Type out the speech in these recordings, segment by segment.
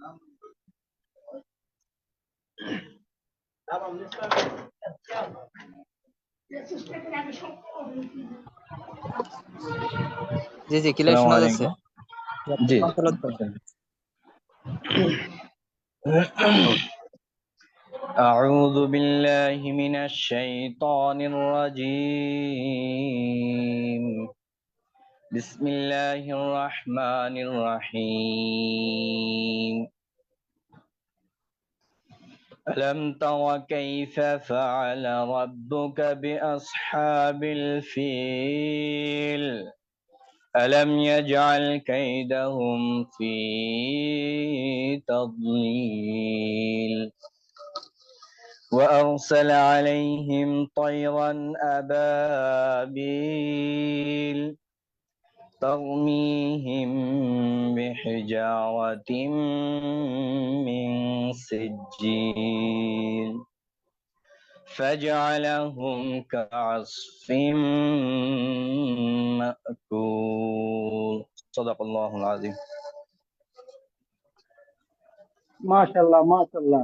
জি জি, clear আসসালামু শোনা যাচ্ছে। আলাইকুম। জি জি। তেলাওয়াত করেন। أعوذ بالله من الشيطان الرجيم. بسم الله الرحمن الرحيم. ألم تر كيف فعل ربك بأصحاب الفيل؟ ألم يجعل كيدهم في تضليل وأرسل عليهم طيرا أبابيل ترميهم بحجارة من سجيل فجعلهم كعصف مأكول صدق الله العظيم. মাশাআল্লাহ মাশাআল্লাহ।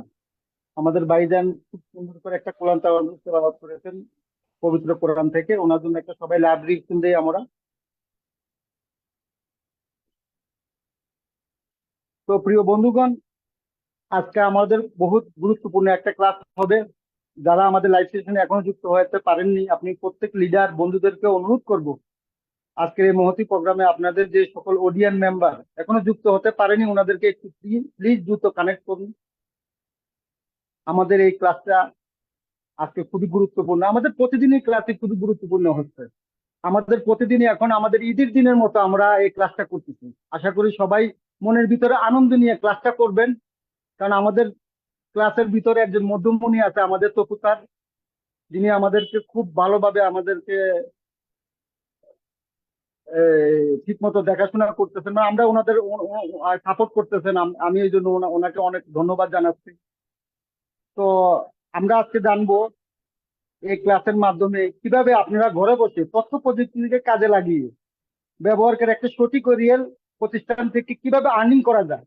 আমাদের ভাইজান খুব সুন্দর করে একটা কোরআন তেলাওয়াত করেছেন পবিত্র কোরআন থেকে। ওনার জন্য একটা সবাই লাভ রিঅ্যাকশন দেই আমরা। তো প্রিয় বন্ধুগণ, আজকে আমাদের বহুত গুরুত্বপূর্ণ একটা ক্লাস হবে। যারা আমাদের লাইভ সেশনে এখনো যুক্ত হতে পারেননি, আপনি প্রত্যেক লিডার বন্ধুদেরকে অনুরোধ করব, আজকের এই মহতি প্রোগ্রামে আপনাদের যে সকল অডিয়েন্স মেম্বার এখনো যুক্ত হতে পারেনি, ওনাদেরকে একটু প্লিজ দ্রুত কানেক্ট করুন। আমাদের এই ক্লাসটা আজকে খুবই গুরুত্বপূর্ণ। আমাদের প্রতিদিনই ক্লাসে খুবই গুরুত্বপূর্ণ হচ্ছে। আমাদের প্রতিদিনই এখন আমাদের ঈদের দিনের মতো আমরা এই ক্লাসটা করতেছি। আশা করি সবাই মনের ভিতরে আনন্দ নিয়ে ক্লাসটা করবেন, কারণ আমাদের ক্লাসের ভিতরে একজন মধ্যমণি আছে, আমাদের তপু স্যার, যিনি আমাদেরকে খুব ভালোভাবে আমাদেরকে ঠিক মতো দেখাশোনা করতেছেন, মানে আমরা ওনাদের সাপোর্ট করতেছেন। আমি এই জন্য ওনাকে অনেক ধন্যবাদ জানাচ্ছি। তো আমরা আজকে জানবো এই ক্লাসের মাধ্যমে কিভাবে আপনারা ঘরে বসে তথ্য প্রযুক্তিকে কাজে লাগিয়ে ব্যবহার করে একটা সঠিক ও রিয়েল প্রতিষ্ঠান থেকে কিভাবে আর্নিং করা যায়,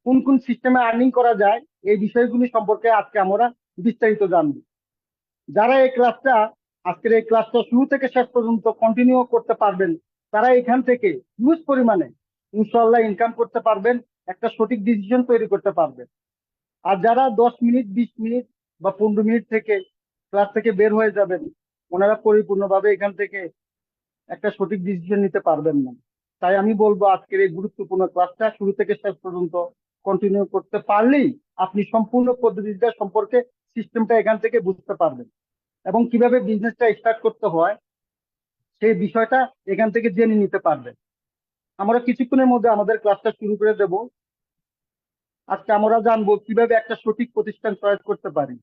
কোন কোন সিস্টেমে আর্নিং করা যায়, এই বিষয়গুলি সম্পর্কে আজকে আমরা বিস্তারিত জানবো। যারা এই ক্লাসটা আজকের এই ক্লাসটা শুরু থেকে শেষ পর্যন্ত কন্টিনিউ করতে পারবেন, তারা এখান থেকে হিউজ পরিমাণে ইনশাল্লাহ ইনকাম করতে পারবেন, একটা সঠিক ডিসিশন তৈরি করতে পারবেন। আর যারা 10 মিনিট 20 মিনিট বা 15 মিনিট থেকে ক্লাস থেকে বের হয়ে যাবেন, ওনারা পরিপূর্ণভাবে এখান থেকে একটা সঠিক ডিসিশন নিতে পারবেন না। তাই আমি বলবো আজকের এই গুরুত্বপূর্ণ ক্লাসটা শুরু থেকে শেষ পর্যন্ত কন্টিনিউ করতে পারলেই আপনি সম্পূর্ণ পদ্ধতিটা সম্পর্কে সিস্টেমটা এখান থেকে বুঝতে পারবেন, এবং কিভাবে বিজনেসটা স্টার্ট করতে হয় সেই বিষয়টা এখান থেকে জেনে নিতে পারবেন। আমরা কিছুক্ষণের মধ্যে আমাদের ক্লাসটা শুরু করে দেব। আজকে আমরা জানবো কিভাবে একটা সঠিক প্রতিষ্ঠান চয়েস করতে পারি।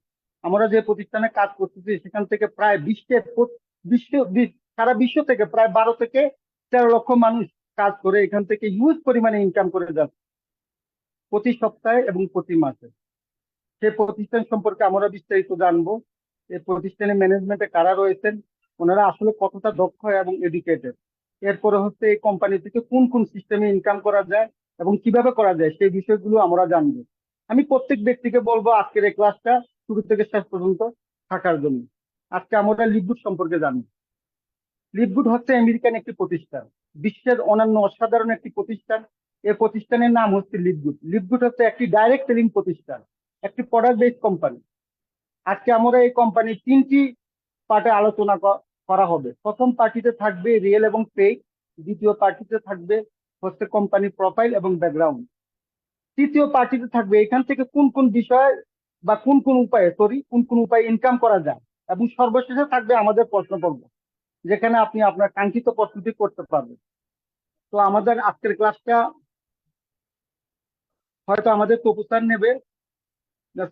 আমরা যে প্রতিষ্ঠানে কাজ করতেছি সেখান থেকে প্রায় সারা বিশ্ব থেকে প্রায় 12 থেকে 13 লক্ষ মানুষ কাজ করে এখান থেকে হিউজ পরিমাণে ইনকাম করে যাচ্ছে প্রতি সপ্তাহে এবং প্রতি মাসে। সেই প্রতিষ্ঠান সম্পর্কে আমরা বিস্তারিত জানবো। এই প্রতিষ্ঠানের ম্যানেজমেন্টে কারা রয়েছেন, ওনারা আসলে কতটা দক্ষ এবং এডুকেটেড। এরপরে হচ্ছে এই কোম্পানি থেকে কোন কোন সিস্টেমে ইনকাম করা যায় এবং কিভাবে করা যায় সেই বিষয়গুলো আমরা জানবো। আমি প্রত্যেক ব্যক্তিকে বলবো আজকের এই ক্লাসটা শুরু থেকে শেষ পর্যন্ত থাকার জন্য। আজকে আমরা লিভগুড সম্পর্কে জানবো। লিভগুড হচ্ছে আমেরিকান একটি প্রতিষ্ঠান, বিশ্বের অন্যান্য অসাধারণ একটি প্রতিষ্ঠান। এই প্রতিষ্ঠানের নাম হচ্ছে লিভগুড। লিভগুড হচ্ছে একটি ডাইরেক্ট সেলিং প্রতিষ্ঠান, একটি প্রোডাক্ট বেসড কোম্পানি। আজকে আমরা এই কোম্পানির 3টি পার্টে আলোচনা করা হবে। প্রথম পার্টিতে থাকবে রিয়েল এবং ফেক, দ্বিতীয় পার্টিতে থাকবে হচ্ছে কোম্পানি প্রোফাইল এবং ব্যাকগ্রাউন্ড, তৃতীয় পার্টিতে থাকবে এখান থেকে কোন কোন বিষয় বা কোন কোন উপায়ে ইনকাম করা যায়, এবং সর্বশেষে থাকবে আমাদের প্রশ্ন পর্ব, যেখানে আপনি আপনার কাঙ্ক্ষিত প্রশ্নটি করতে পারবেন। তো আমাদের আজকের ক্লাসটা হয়তো আমাদের তপু স্যার নেবে।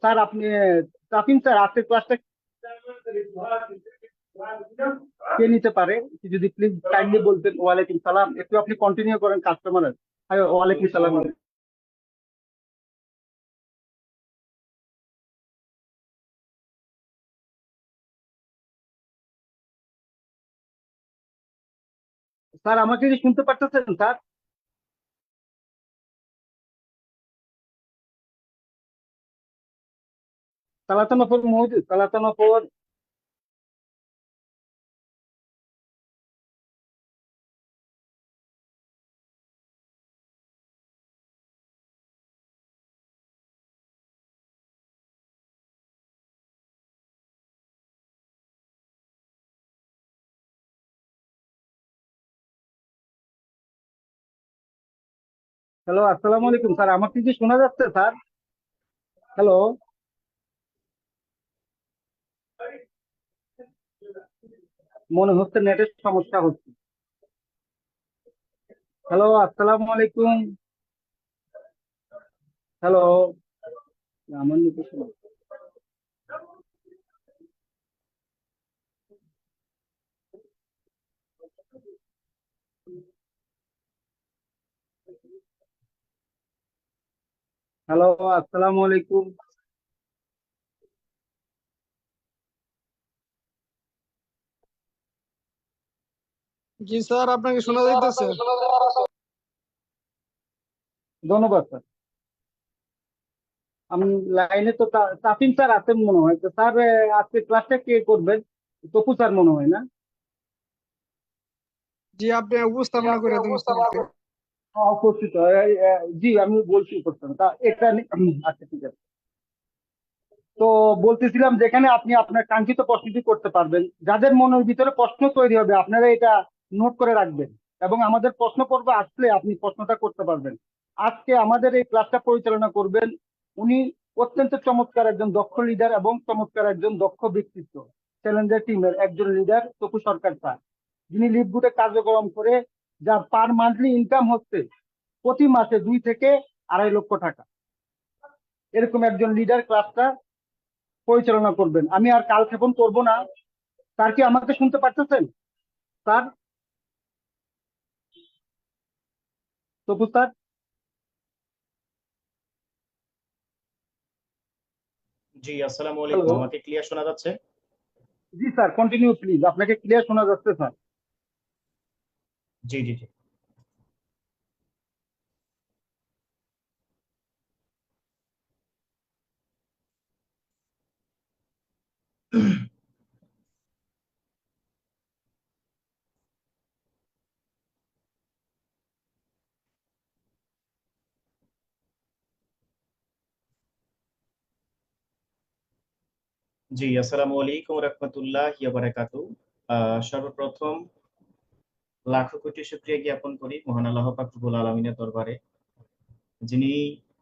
স্যার আপনি, তাফিম স্যার, আজকের ক্লাসটা কে নিতে পারে একটু যদি প্লিজ কাইন্ডলি বলতেন। ওয়ালাইকুম সালাম, একটু আপনি কন্টিনিউ করেন কাস্টমারের। ওয়ালাইকুম সালাম। স্যার আমাকে কি শুনতে পারতেছেন স্যার? তালাতা নফর মহজুদ, তালাতা নফর। হ্যালো, আসসালামু আলাইকুম স্যার, আমার কি শোনা যাচ্ছে স্যার? হ্যালো, মনে হচ্ছে নেটের সমস্যা হচ্ছে। হ্যালো, আসসালামু আলাইকুম। হ্যালো, আমার নেটের সমস্যা। হ্যালো, আসসালামু আলাইকুম। জি স্যার, আপনাকে শোনা যাইতেছে। ধন্যবাদ স্যার। আমি লাইনে তো তাফিম স্যার আছেন মনে হয়। তো স্যার, আজকে ক্লাসটা কে করবেন? তপু স্যার মনে হয় না? জি, আপনি উপস্থাপনা করে দিন স্যারকে। উপস্থিত জি, আমি বলছি উপস্থাপনা তা এটা আচ্ছা, ঠিক আছে। তো বলতেছিলাম, যেখানে আপনি আপনার কাঙ্ক্ষিত প্রশ্নটি করতে পারবেন, যাদের মনের ভিতরে প্রশ্ন তৈরি হবে আপনারা এটা নোট করে রাখবেন, এবং আমাদের প্রশ্ন পর্ব আসলে আপনি প্রশ্নটা করতে পারবেন। আজকে আমাদের এই ক্লাসটা পরিচালনা করবেন উনি, অত্যন্ত চমৎকার একজন দক্ষ লিডার এবং চমৎকার একজন দক্ষ ব্যক্তিত্ব, চ্যালেঞ্জার টিমের একজন লিডার তপু সরকার স্যার, যিনি লিডগুডে কার্যক্রম করে যার পার মান্থলি ইনকাম হচ্ছে প্রতি মাসে 2 থেকে 2.5 লক্ষ টাকা। এরকম একজন লিডার ক্লাসটা পরিচালনা করবেন। আমি আর কালক্ষেপণ করব না। স্যার, কি আমাকে শুনতে পারতেছেন স্যার? তপু স্যার? জি, আসসালামু আলাইকুম। হ্যালো, আমাকে ক্লিয়ার শোনা যাচ্ছে? জি স্যার, কন্টিনিউ প্লিজ, আপনাকে ক্লিয়ার শোনা যাচ্ছে স্যার। জি জি জি। জি, আসসালামু আলাইকুম রাহমাতুল্লাহি ওয়া বারাকাতু। সর্বপ্রথম লাখো কোটি শুকরিয়া জ্ঞাপন করি মহান আল্লাহ পাক রব্বুল আলামিনের দরবারে, যিনি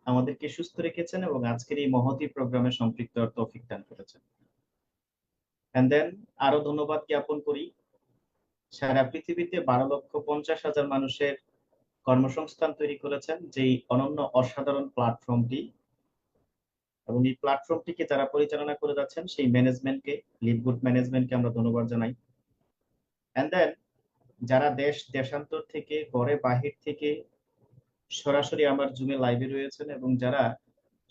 আমাদেরকে সুস্থ রেখেছেন এবং আজকের এই মহতী প্রোগ্রামে সম্পৃক্ত হওয়ার তৌফিক দান করেছেন। এন্ড দেন আরো ধন্যবাদ জ্ঞাপন করি সারা পৃথিবীতে 12,50,000 মানুষের কর্মসংস্থান তৈরি করেছেন যেই অনন্য অসাধারণ প্ল্যাটফর্মটি, এবং এই প্ল্যাটফর্মটিকে যারা পরিচালনা করে যাচ্ছেন সেই ম্যানেজমেন্টকে, লিডগুড ম্যানেজমেন্টকে আমরা ধন্যবাদ জানাই। এন্ড দেন যারা দেশ দেশান্তর থেকে, ঘরে বাহির থেকে সরাসরি আমার জুমে লাইভে রয়েছেন এবং যারা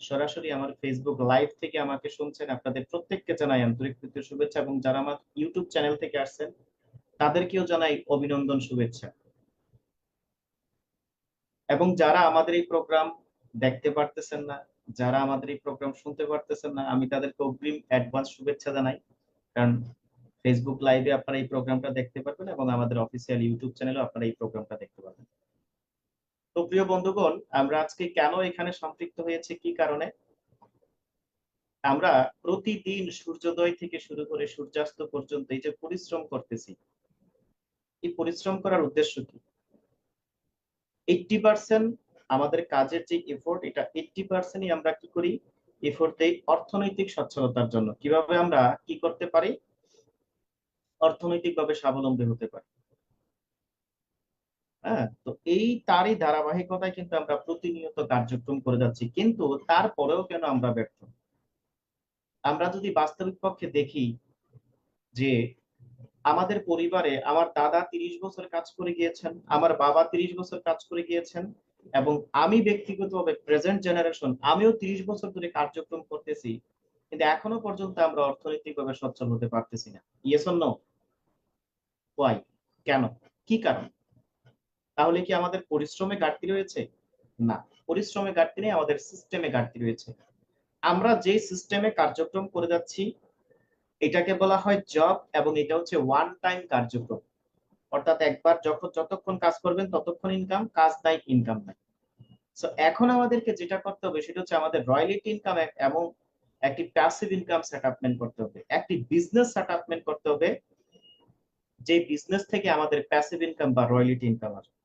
সরাসরি আমার ফেসবুক লাইভ থেকে আমাকে শুনছেন, আপনাদের প্রত্যেককে জানাই আন্তরিক প্রীতি শুভেচ্ছা, এবং যারা আমার ইউটিউব চ্যানেল থেকে আসছেন তাদেরকেও জানাই অভিনন্দন, শুভেচ্ছা। এবং যারা আমাদের এই প্রোগ্রাম দেখতে পারতেছেন না, যারা আমাদের এই প্রোগ্রাম শুনতে পারতেছেন না, আমি তাদেরকে অগ্রিম অ্যাডভান্স শুভেচ্ছা জানাই। কারণ ফেসবুক লাইভে আপনারা এই প্রোগ্রামটা দেখতে পারবেন এবং আমাদের অফিসিয়াল ইউটিউব চ্যানেলেও আপনারা এই প্রোগ্রামটা দেখতে পাবেন। তো প্রিয় বন্ধুগণ, আমরা আজকে কেন এখানে সম্পৃক্ত হয়েছে, কি কারণে? আমরা প্রতিদিন সূর্যোদয় থেকে শুরু করে সূর্যাস্ত পর্যন্ত এই যে পরিশ্রম করতেছি, এই পরিশ্রম করার উদ্দেশ্য কি? 80% আমাদের কাজের যে এফোর্ট, এটা 80%ই আমরা কি করি? এফোর্ট দেই অর্থনৈতিক সচ্ছলতার জন্য। কিভাবে আমরা কি করতে পারি? অর্থনৈতিকভাবে স্বাবলম্বী হতে পারি। হ্যাঁ, তো এই তারই ধারাবাহিকতায় কিন্তু আমরা প্রতিনিয়ত কার্যক্রম করে যাচ্ছি, কিন্তু তারপরেও কেন আমরা ব্যর্থ? আমরা যদি বাস্তবিক পক্ষে দেখি যে আমাদের পরিবারে আমার দাদা 30 বছর কাজ করে গিয়েছেন, আমার বাবা 30 বছর কাজ করে গিয়েছেন, এবং আমি ব্যক্তিগতভাবে প্রেজেন্ট জেনারেশন আমিও 30 বছর ধরে কার্যক্রম করতেছি, কিন্তু এখনো পর্যন্ত আমরা অর্থনৈতিকভাবে সচ্ছল হতে পারতেছি না। Yes or no? ওয়াই? কেন? কি কারণ? তাহলে কি আমাদের পরিশ্রমে ঘাটতি রয়েছে? না, পরিশ্রমে ঘাটতি নেই, আমাদের সিস্টেমে ঘাটতি রয়েছে। আমরা যে সিস্টেমে কার্যক্রম করে যাচ্ছি এটাকে বলা হয় জব, এবং এটা হচ্ছে ওয়ান টাইম কার্যক্রম, অর্থাৎ একবার যতক্ষণ কাজ করবেন ততক্ষণ ইনকাম, কাজ নাই ইনকাম নাই। সো এখন আমাদেরকে যেটা করতে হবে সেটা হচ্ছে আমাদের রয়্যালিটি ইনকাম এবং একটি প্যাসিভ ইনকাম সেটআপমেন্ট করতে হবে, একটি বিজনেস সেটআপমেন্ট করতে হবে, যে বিজনেস থেকে আমাদের প্যাসিভ ইনকাম বা রয়্যালিটি ইনকাম আসবে।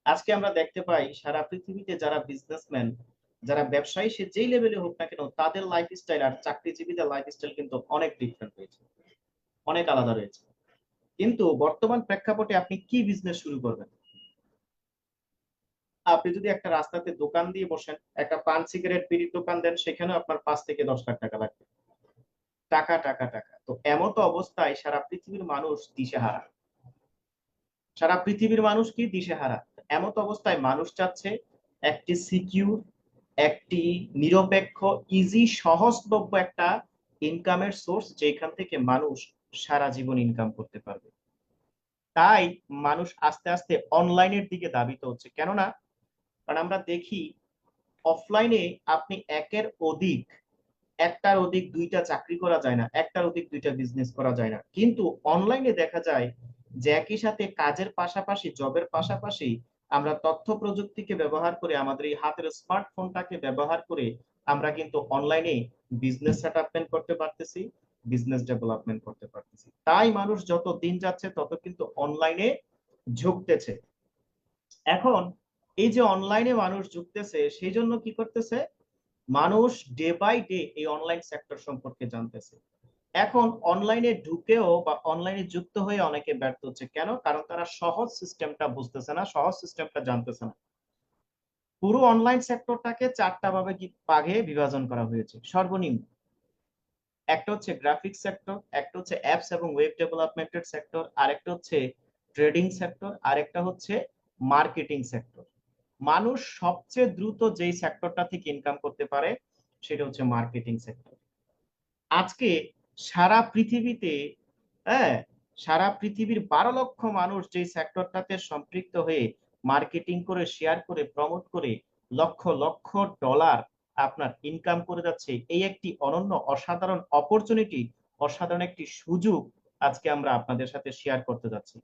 আজকে আমরা দেখতে পাই সারা পৃথিবীতে যারা বিজনেসম্যান, যারা ব্যবসায়ী, সে যেই লেভেলে হোক না কেন, তাদের লাইফস্টাইল আর চাকরিজীবীদের লাইফস্টাইল কিন্তু অনেক ডিফারেন্ট রয়েছে, অনেক আলাদা রয়েছে। কিন্তু বর্তমান প্রেক্ষাপটে আপনি কি বিজনেস শুরু করবেন? আপনি যদি একটা রাস্তাতে দোকান দিয়ে বসেন, একটা পান সিগারেট বিড়ির দোকান দেন, সেখানেও আপনার 5 থেকে 10 লাখ টাকা লাগবে। টাকা টাকা টাকা। তো এমত অবস্থায় সারা পৃথিবীর মানুষ দিশেহারা, সারা পৃথিবীর মানুষ কি দিশেহারা। এমত অবস্থায় মানুষ চাচ্ছে একটি সিকিউর, একটি নিরপেক্ষ, ইজি, সহজলভ্য একটা ইনকামের সোর্স, যেখান থেকে মানুষ সারা জীবন ইনকাম করতে পারবে। তাই মানুষ আস্তে আস্তে অনলাইনের দিকে ধাবিত হচ্ছে। কেননা কারণ আমরা দেখি অফলাইনে আপনি একটার অধিক দুইটা চাকরি করা যায় না, একটার অধিক দুইটা বিজনেস করা যায় না। কিন্তু অনলাইনে দেখা যায় যে একই সাথে কাজের পাশাপাশি, জবের পাশাপাশি আমরা তথ্য প্রযুক্তিকে ব্যবহার করে, আমাদের এই হাতের স্মার্টফোনটাকে ব্যবহার করে আমরা কিন্তু অনলাইনে বিজনেস সেটআপমেন্ট করতে পারতেছি, বিজনেস ডেভেলপমেন্ট করতে পারতেছি। তাই মানুষ যত দিন যাচ্ছে তত কিন্তু অনলাইনে ঝুঁকতেছে। এখন এই যে অনলাইনে মানুষ ঝুঁকতেছে, সেই জন্য কি করতেছে, মানুষ ডে বাই ডে এই অনলাইন সেক্টর সম্পর্কে জানতেছে। এখন অনলাইনে ঢুকেও বা অনলাইনে যুক্ত হয়ে অনেকে ব্যর্থ হচ্ছে। কেন? কারণ তারা সহজ সিস্টেমটা বুঝতেছে না, সহজ সিস্টেমটা জানতেছে না। পুরো অনলাইন সেক্টরটাকে 4টা ভাগে বিভাজন করা হয়েছে সর্বনিম্ন। একটা হচ্ছে গ্রাফিক্স সেক্টর, একটা হচ্ছে অ্যাপস এবং ওয়েব ডেভেলপমেন্টের সেক্টর, আরেকটা হচ্ছে ট্রেডিং সেক্টর, আরেকটা হচ্ছে মার্কেটিং সেক্টর। মানুষ সবচেয়ে দ্রুত যেই সেক্টরটা থেকে ইনকাম করতে পারে সেটা হচ্ছে মার্কেটিং সেক্টর। আজকে সারা পৃথিবীতে, হ্যাঁ, সারা পৃথিবীর 12 লক্ষ মানুষ যেই সেক্টরটাতে সম্পৃক্ত হয়ে মার্কেটিং করে, শেয়ার করে, প্রমোট করে লক্ষ লক্ষ ডলার আপনার ইনকাম করে যাচ্ছে। এই একটি অনন্য, অসাধারণ অপরচুনিটি, অসাধারণ একটি সুযোগ আজকে আমরা আপনাদের সাথে শেয়ার করতে যাচ্ছি।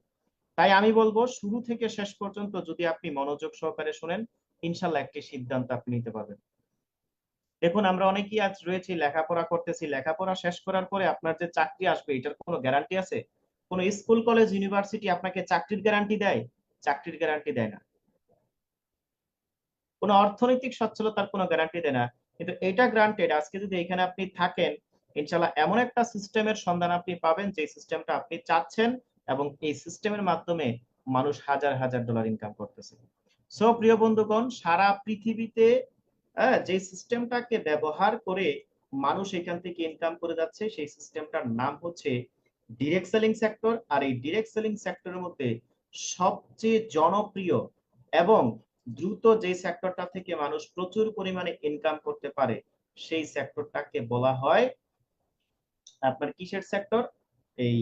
তাই আমি বলবো শুরু থেকে শেষ পর্যন্ত যদি আপনি মনোযোগ সহকারে শুনেন, ইনশাল্লাহ একটি সিদ্ধান্ত আপনি নিতে পারবেন। দেখুন, আমরা অনেকেই আজ রয়েছি, লেখাপড়া করতেছি, লেখাপড়া শেষ করার পরে আপনার যে চাকরি আসবে এটার কোনো গ্যারান্টি আছে? কোন স্কুল, কলেজ, ইউনিভার্সিটি আপনাকে চাকরির গ্যারান্টি দেয়? চাকরির গ্যারান্টি দেয় না। কোনো অর্থনৈতিক সচ্ছলতার কোনো গ্যারান্টি দেয় না। কিন্তু এটা গ্রান্টেড, আজকে যদি এখানে আপনি থাকেন, ইনশাল্লাহ এমন একটা সিস্টেমের সন্ধান আপনি পাবেন যে সিস্টেমটা আপনি চাচ্ছেন, এবং এই সিস্টেমের মাধ্যমে মানুষ হাজার হাজার ডলার ইনকাম করতেছে। সো প্রিয় বন্ধুগণ, সারা পৃথিবীতে যে সিস্টেমটাকে ব্যবহার করে মানুষ এখান থেকে ইনকাম করে যাচ্ছে, সেই সিস্টেমটার নাম হচ্ছে ডিরেক্ট সেলিং সেক্টর। আর এই ডিরেক্ট সেলিং সেক্টরের মধ্যে সবচেয়ে জনপ্রিয় এবং দ্রুত যে সেক্টরটা থেকে মানুষ প্রচুর পরিমাণে ইনকাম করতে পারে, সেই সেক্টরটাকে বলা হয় আপনার কিসের সেক্টর? এই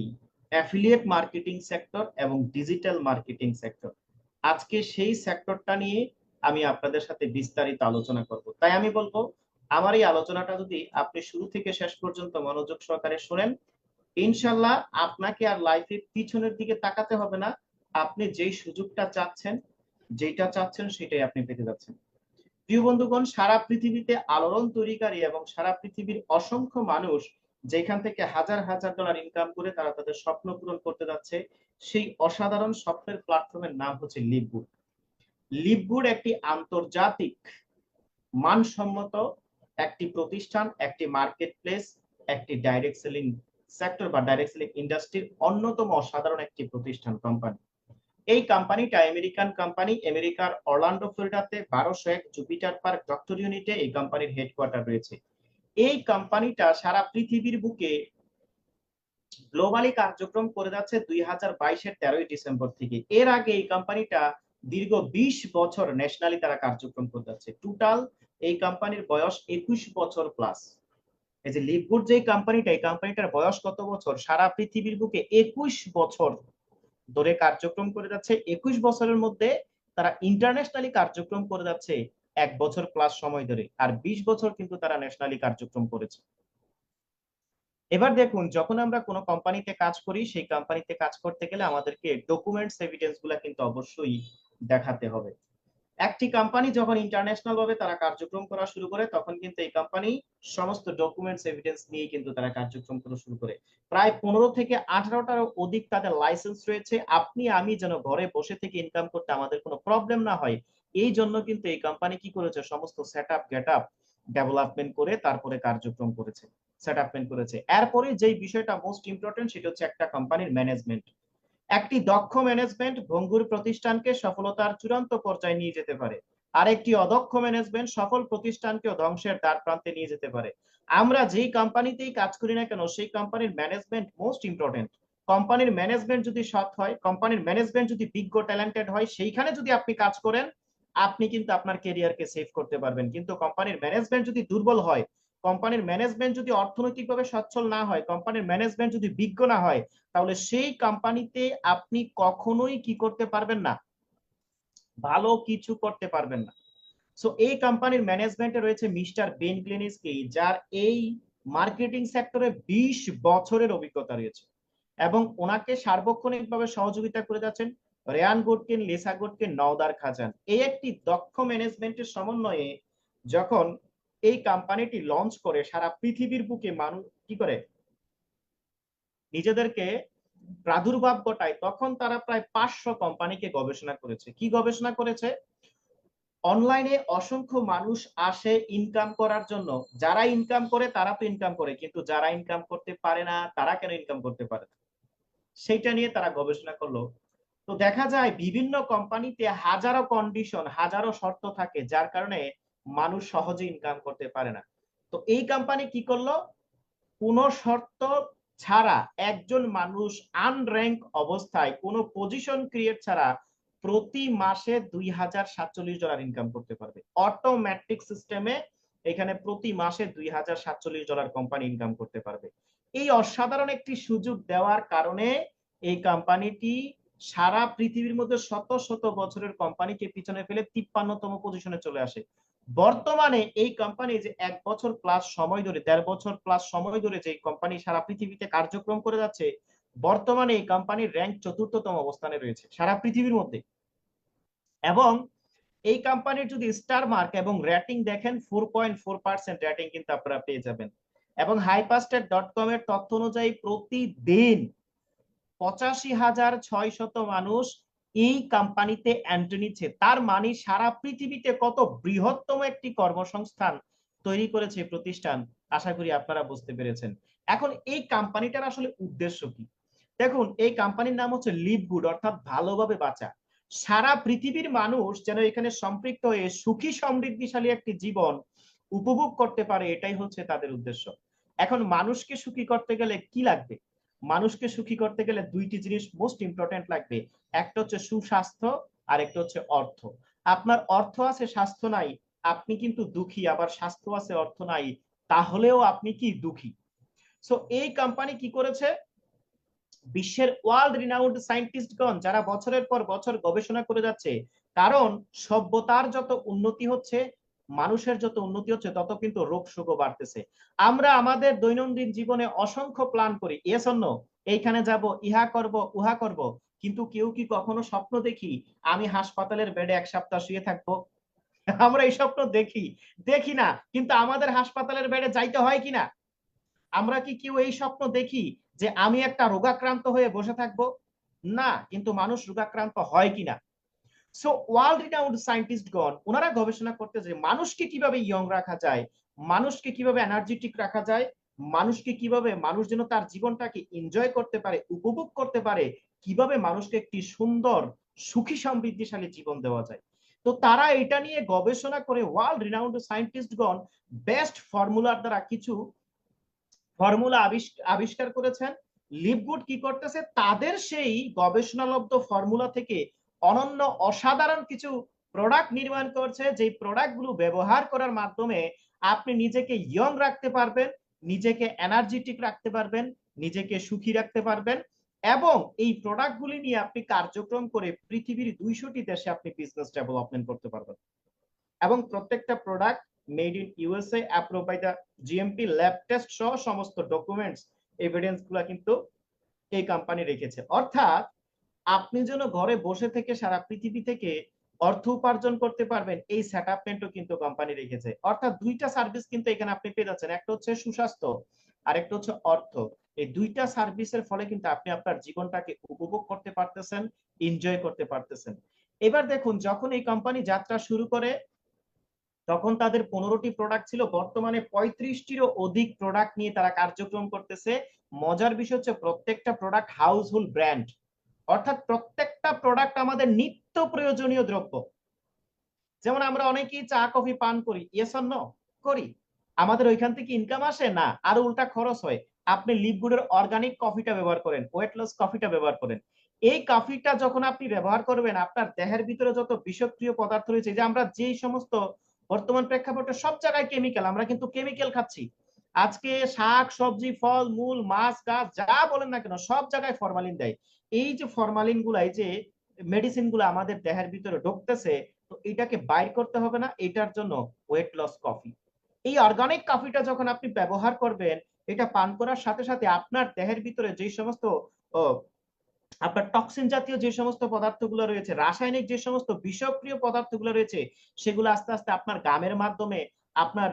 অ্যাফিলিয়েট মার্কেটিং সেক্টর এবং ডিজিটাল মার্কেটিং সেক্টর। আজকে সেই সেক্টরটা নিয়ে আমি আপনাদের সাথে বিস্তারিত আলোচনা করব। তাই আমি বলবো আমার এই আলোচনাটা যদি আপনি শুরু থেকে শেষ পর্যন্ত মনোযোগ সহকারে শুনেন, ইনশাল্লাহ আপনাকে আর লাইফে পিছনের দিকে তাকাতে হবে না। আপনি যেই সুযোগটা চাচ্ছেন, যেটা চাচ্ছেন, সেটাই আপনি পেতে যাচ্ছেন। প্রিয় বন্ধুগণ, সারা পৃথিবীতে আলোড়ন তৈরিকারী এবং সারা পৃথিবীর অসংখ্য মানুষ যেখান থেকে হাজার হাজার ডলার ইনকাম করে তারা তাদের স্বপ্ন পূরণ করতে যাচ্ছে, সেই অসাধারণ স্বপ্নের প্ল্যাটফর্মের নাম হচ্ছে লিভগুড। লিভগুড একটি আন্তর্জাতিক মানসম্মত একটি প্রতিষ্ঠান, একটি মার্কেট প্লেস, একটি ডাইরেক্ট সেলিং সেক্টর বা ডাইরেক্ট সেলিং ইন্ডাস্ট্রির অন্যতম অসাধারণ একটি প্রতিষ্ঠান, কোম্পানি। এই কোম্পানিটা আমেরিকান কোম্পানি, আমেরিকার অরল্যান্ডো ফ্লোরিডাতে 1201 জুপিটার পার্ক ডক্টর ইউনিটে এই কোম্পানির হেডকোয়ার্টার রয়েছে। এই কোম্পানিটা সারা পৃথিবীর বুকে গ্লোবালি কার্যক্রম করে যাচ্ছে 2022-এর 13ই ডিসেম্বর থেকে। এর আগে এই কোম্পানিটা দীর্ঘ 20 বছর ন্যাশনালি তারা কার্যক্রম করে যাচ্ছে। টোটাল এই কোম্পানির বয়স 21 বছর প্লাস। এই যে লিভগুড যে কোম্পানিটা, এই কোম্পানিটার বয়স কত বছর? সারা পৃথিবীর বুকে 21 বছর ধরে কার্যক্রম করে যাচ্ছে। 21 বছরের মধ্যে তারা ইন্টারন্যাশনালি কার্যক্রম করে যাচ্ছে 1 বছর প্লাস সময় ধরে, আর 20 বছর কিন্তু তারা ন্যাশনালি কার্যক্রম করেছে। এবার দেখুন, যখন আমরা কোনো কোম্পানিতে কাজ করি, সেই কোম্পানিতে কাজ করতে গেলে আমাদেরকে ডকুমেন্টস এভিডেন্স গুলা কিন্তু অবশ্যই দেখাতে হবে। একটি কোম্পানি যখন ইন্টারন্যাশনাল ভাবে তারা কার্যক্রম করা শুরু করে, তখন কিন্তু এই কোম্পানি সমস্ত ডকুমেন্টস এভিডেন্স নিয়ে কিন্তু তারা কার্যক্রম করা শুরু করে। প্রায় 15 থেকে 18টারও অধিক তাদের লাইসেন্স রয়েছে। আপনি আমি যেন ঘরে বসে থেকে ইনকাম করতে আমাদের কোনো প্রবলেম না হয়, এই জন্য কিন্তু এই কোম্পানি কি করেছে, সমস্ত সেটআপ গেটআপ ডেভেলপমেন্ট করে তারপরে কার্যক্রম করেছে, সেটআপমেন্ট করেছে। এরপরে যেই বিষয়টা মোস্ট ইম্পর্টেন্ট, সেটা হচ্ছে একটা কোম্পানির ম্যানেজমেন্ট। একটি দক্ষ ম্যানেজমেন্ট ভঙ্গুর প্রতিষ্ঠানকে সফলতার চূড়ান্ত পর্যায়ে নিয়ে যেতে পারে, আর একটি অদক্ষ ম্যানেজমেন্ট সফল প্রতিষ্ঠানকে ধ্বংসের দ্বার প্রান্তে নিয়ে যেতে পারে। আমরা যেই কোম্পানিতেই কাজ করি না কেন, সেই কোম্পানির ম্যানেজমেন্ট মোস্ট ইম্পর্টেন্ট। কোম্পানির ম্যানেজমেন্ট যদি সৎ হয়, কোম্পানির ম্যানেজমেন্ট যদি বিজ্ঞ ট্যালেন্টেড হয়, সেইখানে যদি আপনি কাজ করেন, আপনি কিন্তু আপনার ক্যারিয়ারকে সেভ করতে পারবেন। কিন্তু কোম্পানির ম্যানেজমেন্ট যদি দুর্বল হয়, কোম্পানির ম্যানেজমেন্ট যদি অর্থনৈতিকভাবে সচ্ছল না হয়, কোম্পানির ম্যানেজমেন্ট যদি বিজ্ঞ না হয়, তাহলে সেই কোম্পানিতে আপনি কখনোই কি করতে পারবেন না, ভালো কিছু করতে পারবেন না। সো এই কোম্পানির ম্যানেজমেন্টে রয়েছে মিস্টার বেন গ্লেনিস্কি, যার এই মার্কেটিং সেক্টরে 20 বছরের অভিজ্ঞতা রয়েছে, এবং ওনাকে সার্বক্ষণিকভাবে সহযোগিতা করে যাচ্ছেন রেয়ান গুডকিন, লিসা গুডকিন, নওদার খাজান। এই একটি দক্ষ ম্যানেজমেন্টের সমন্বয়ে যখন এই কোম্পানিটি লঞ্চ করে, সারা পৃথিবীর বুকে মানুষ কি করে নিজেদেরকে প্রাদুর্ভাব ঘটায়, তখন তারা প্রায় 500 কোম্পানিকে গবেষণা করেছে। কি গবেষণা করেছে? অনলাইনে অসংখ্য মানুষ আসে ইনকাম করার জন্য, যারা ইনকাম করে তারা তো ইনকাম করে, কিন্তু যারা ইনকাম করতে পারে না তারা কেন ইনকাম করতে পারে না, সেইটা নিয়ে তারা গবেষণা করলো। তো দেখা যায় বিভিন্ন কোম্পানিতে হাজারো কন্ডিশন, হাজারো শর্ত থাকে, যার কারণে মানুষ সহজে ইনকাম করতে পারে না। তো এই কোম্পানি কি করলো, কোন শর্ত ছাড়া একজন মানুষ আনর্যাঙ্ক অবস্থায় কোনো পজিশন ক্রিয়েট ছাড়া প্রতি মাসে $2047 ইনকাম করতে পারবে। অটোমেটিক সিস্টেমে এখানে প্রতি মাসে $2047 কোম্পানি ইনকাম করতে পারবে। এই অসাধারণ একটি সুযোগ দেওয়ার কারণে এই কোম্পানিটি সারা পৃথিবীর মধ্যে শত শত বছরের কোম্পানিকে পিছনে ফেলে 53তম পজিশনে চলে আসে। বর্তমানে এই কোম্পানি যে 1 বছর প্লাস সময় ধরে, 1.5 বছর প্লাস সময় ধরে যে কোম্পানি সারা পৃথিবীতে কার্যক্রম করে যাচ্ছে, বর্তমানে এই কোম্পানির র্যাঙ্ক 4র্থতম অবস্থানে রয়েছে সারা পৃথিবীর মধ্যে। এবং এই কোম্পানির যদি স্টার মার্ক এবং রেটিং দেখেন, 4.4% রেটিং কিন্তু আপনারা পেয়ে যাবেন। এবং hyperstat.com এর তথ্য অনুযায়ী প্রতিদিন 85,600 মানুষ এই কোম্পানিতে এন্ট্রি নিচ্ছে। তার মানে সারা পৃথিবীতে কত বৃহত্তম একটি কর্মসংস্থান তৈরি করেছে প্রতিষ্ঠান, আশা করি আপনারা বুঝতে পেরেছেন। এখন এই কোম্পানিটার আসলে উদ্দেশ্য কি? দেখুন, এই কোম্পানির নাম হচ্ছে লিভ গুড, অর্থাৎ ভালোভাবে বাঁচা। সারা পৃথিবীর মানুষ যেন এখানে সম্পৃক্ত হয়ে সুখী সমৃদ্ধিশালী একটি জীবন উপভোগ করতে পারে, এটাই হচ্ছে তাদের উদ্দেশ্য। এখন মানুষকে সুখী করতে গেলে কি লাগবে? মানুষকে সুখী করতে গেলে 2টি জিনিস মোস্ট ইম্পর্টেন্ট লাগবে। একটা হচ্ছে সুস্বাস্থ্য, আর একটা হচ্ছে অর্থ। আপনার অর্থ আছে, স্বাস্থ্য নাই, আপনি কিন্তু দুঃখী। আবার স্বাস্থ্য আছে, অর্থ নাই, তাহলেও আপনি কি দুঃখী। সো এই কোম্পানি কি করেছে, বিশ্বের ওয়ার্ল্ড রিনাউন্ড সায়েন্টিস্টগণ যারা বছরের পর বছর গবেষণা করে যাচ্ছে, কারণ সভ্যতার যত উন্নতি হচ্ছে, মানুষের যত উন্নতি হচ্ছে, তত কিন্তু রোগ শোকও বাড়তেছে। আমরা আমাদের দৈনন্দিন জীবনে অসংখ্য প্ল্যান করি, এস অন্য এইখানে যাব, ইহা করব, উহা করব, কিন্তু কেউ কি কখনো স্বপ্ন দেখি আমি হাসপাতালের বেডে 1 সপ্তাহ শুয়ে থাকবো? আমরা এই স্বপ্ন দেখি? দেখি না। কিন্তু আমাদের হাসপাতালের বেডে যাইতে হয় কিনা? আমরা কি কেউ এই স্বপ্ন দেখি যে আমি একটা রোগাক্রান্ত হয়ে বসে থাকবো? না। কিন্তু মানুষ রোগাক্রান্ত হয় কিনা? সো ওয়ার্ল্ড রিনাউন্ড সায়েন্টিস্টগণ ওনারা গবেষণা করতে যে মানুষকে কিভাবে ইয়ং রাখা যায়, মানুষকে কিভাবে এনার্জেটিক রাখা যায়, মানুষকে কিভাবে, মানুষ যেন তার জীবনটাকে এনজয় করতে পারে, উপভোগ করতে পারে, কিভাবে মানুষকে একটি সুন্দর সুখী সমৃদ্ধিশালী জীবন দেওয়া যায়। তো তারা এটা নিয়ে গবেষণা করে ওয়ার্ল্ড রিনাউন্ড সায়েন্টিস্টগণ বেস্ট ফর্মুলার দ্বারা কিছু ফর্মুলা আবিষ্কার করেছেন। লিভগুড কি করতেছে, তাদের সেই গবেষণালব্ধ ফর্মুলা থেকে অনন্য অসাধারণ কিছু প্রোডাক্ট নির্মাণ করছে, যে প্রোডাক্টগুলো ব্যবহার করার মাধ্যমে আপনি নিজেকে ইয়ং রাখতে পারবেন, নিজেকে এনার্জেটিক রাখতে পারবেন, নিজেকে সুখী রাখতে পারবেন, এবং এই প্রোডাক্টগুলি নিয়ে আপনি কার্যক্রম করে পৃথিবীর 200টি দেশে আপনি বিজনেস ডেভেলপমেন্ট করতে পারবেন। এবং প্রত্যেকটা product made in USA, approve by the GMP, lab test সহ সমস্ত ডকুমেন্টস এভিডেন্স গুলা কিন্তু এই কোম্পানি রেখেছে। অর্থাৎ আপনি যেন ঘরে বসে থেকে সারা পৃথিবী থেকে অর্থ উপার্জন করতে পারবেন, এই সেটআপমেন্টও কিন্তু কোম্পানি রেখেছে। অর্থাৎ দুইটা সার্ভিস কিন্তু এখানে আপনি পেয়ে যাচ্ছেন, একটা হচ্ছে সুস্বাস্থ্য আর একটা হচ্ছে অর্থ। এই দুইটা সার্ভিসের ফলে কিন্তু আপনি আপনার জীবনটাকে উপভোগ করতে পারতেছেন, এনজয় করতে পারতেছেন। এবার দেখুন, যখন এই কোম্পানি যাত্রা শুরু করে তখন তাদের 15টি প্রোডাক্ট ছিল, বর্তমানে 35টিরও অধিক প্রোডাক্ট নিয়ে তারা কার্যক্রম করতেছে। মজার বিষয় হচ্ছে প্রত্যেকটা প্রোডাক্ট হাউসহোল্ড ব্র্যান্ড, অর্থাৎ প্রত্যেকটা প্রোডাক্ট আমাদের নিত্য প্রয়োজনীয় দ্রব্য। যেমন আমরা অনেকেই চা কফি পান করি, ইয়েস অর নো? করি। আমাদের ওইখান থেকে ইনকাম আসে না, আরো উল্টা খরচ হয়। আপনি লিপগুডের অর্গানিক কফিটা ব্যবহার করেন, ওয়েট লস কফিটা ব্যবহার করেন। এই কফিটা যখন আপনি ব্যবহার করবেন, আপনার দেহের ভিতরে যত বিষক্রিয় পদার্থ রয়েছে, যে আমরা যেই সমস্ত বর্তমান প্রেক্ষাপটে সব জায়গায় কেমিক্যাল, আমরা কিন্তু কেমিক্যাল খাচ্ছি। আজকে শাক সবজি ফল মূল মাছ গাছ যা বলেন না কেন সব জায়গায় ফরমালিন দেয়। এই যে ফরমালিন গুলা, এই যে মেডিসিন গুলো আমাদের দেহের ভিতরে ঢুকতেছে, তো এটাকে বাইর করতে হবে না, এটার জন্য ওয়েট লস কফি। এই অর্গানিক কফিটা যখন আপনি ব্যবহার করবেন, এটা পান করার সাথে সাথে আপনার দেহের ভিতরে যে সমস্ত আপনার টক্সিন জাতীয় যে সমস্ত পদার্থগুলো রয়েছে, রাসায়নিক যে সমস্ত বিষক্রিয় পদার্থগুলো রয়েছে, সেগুলো আস্তে আস্তে আপনার গামের মাধ্যমে, আপনার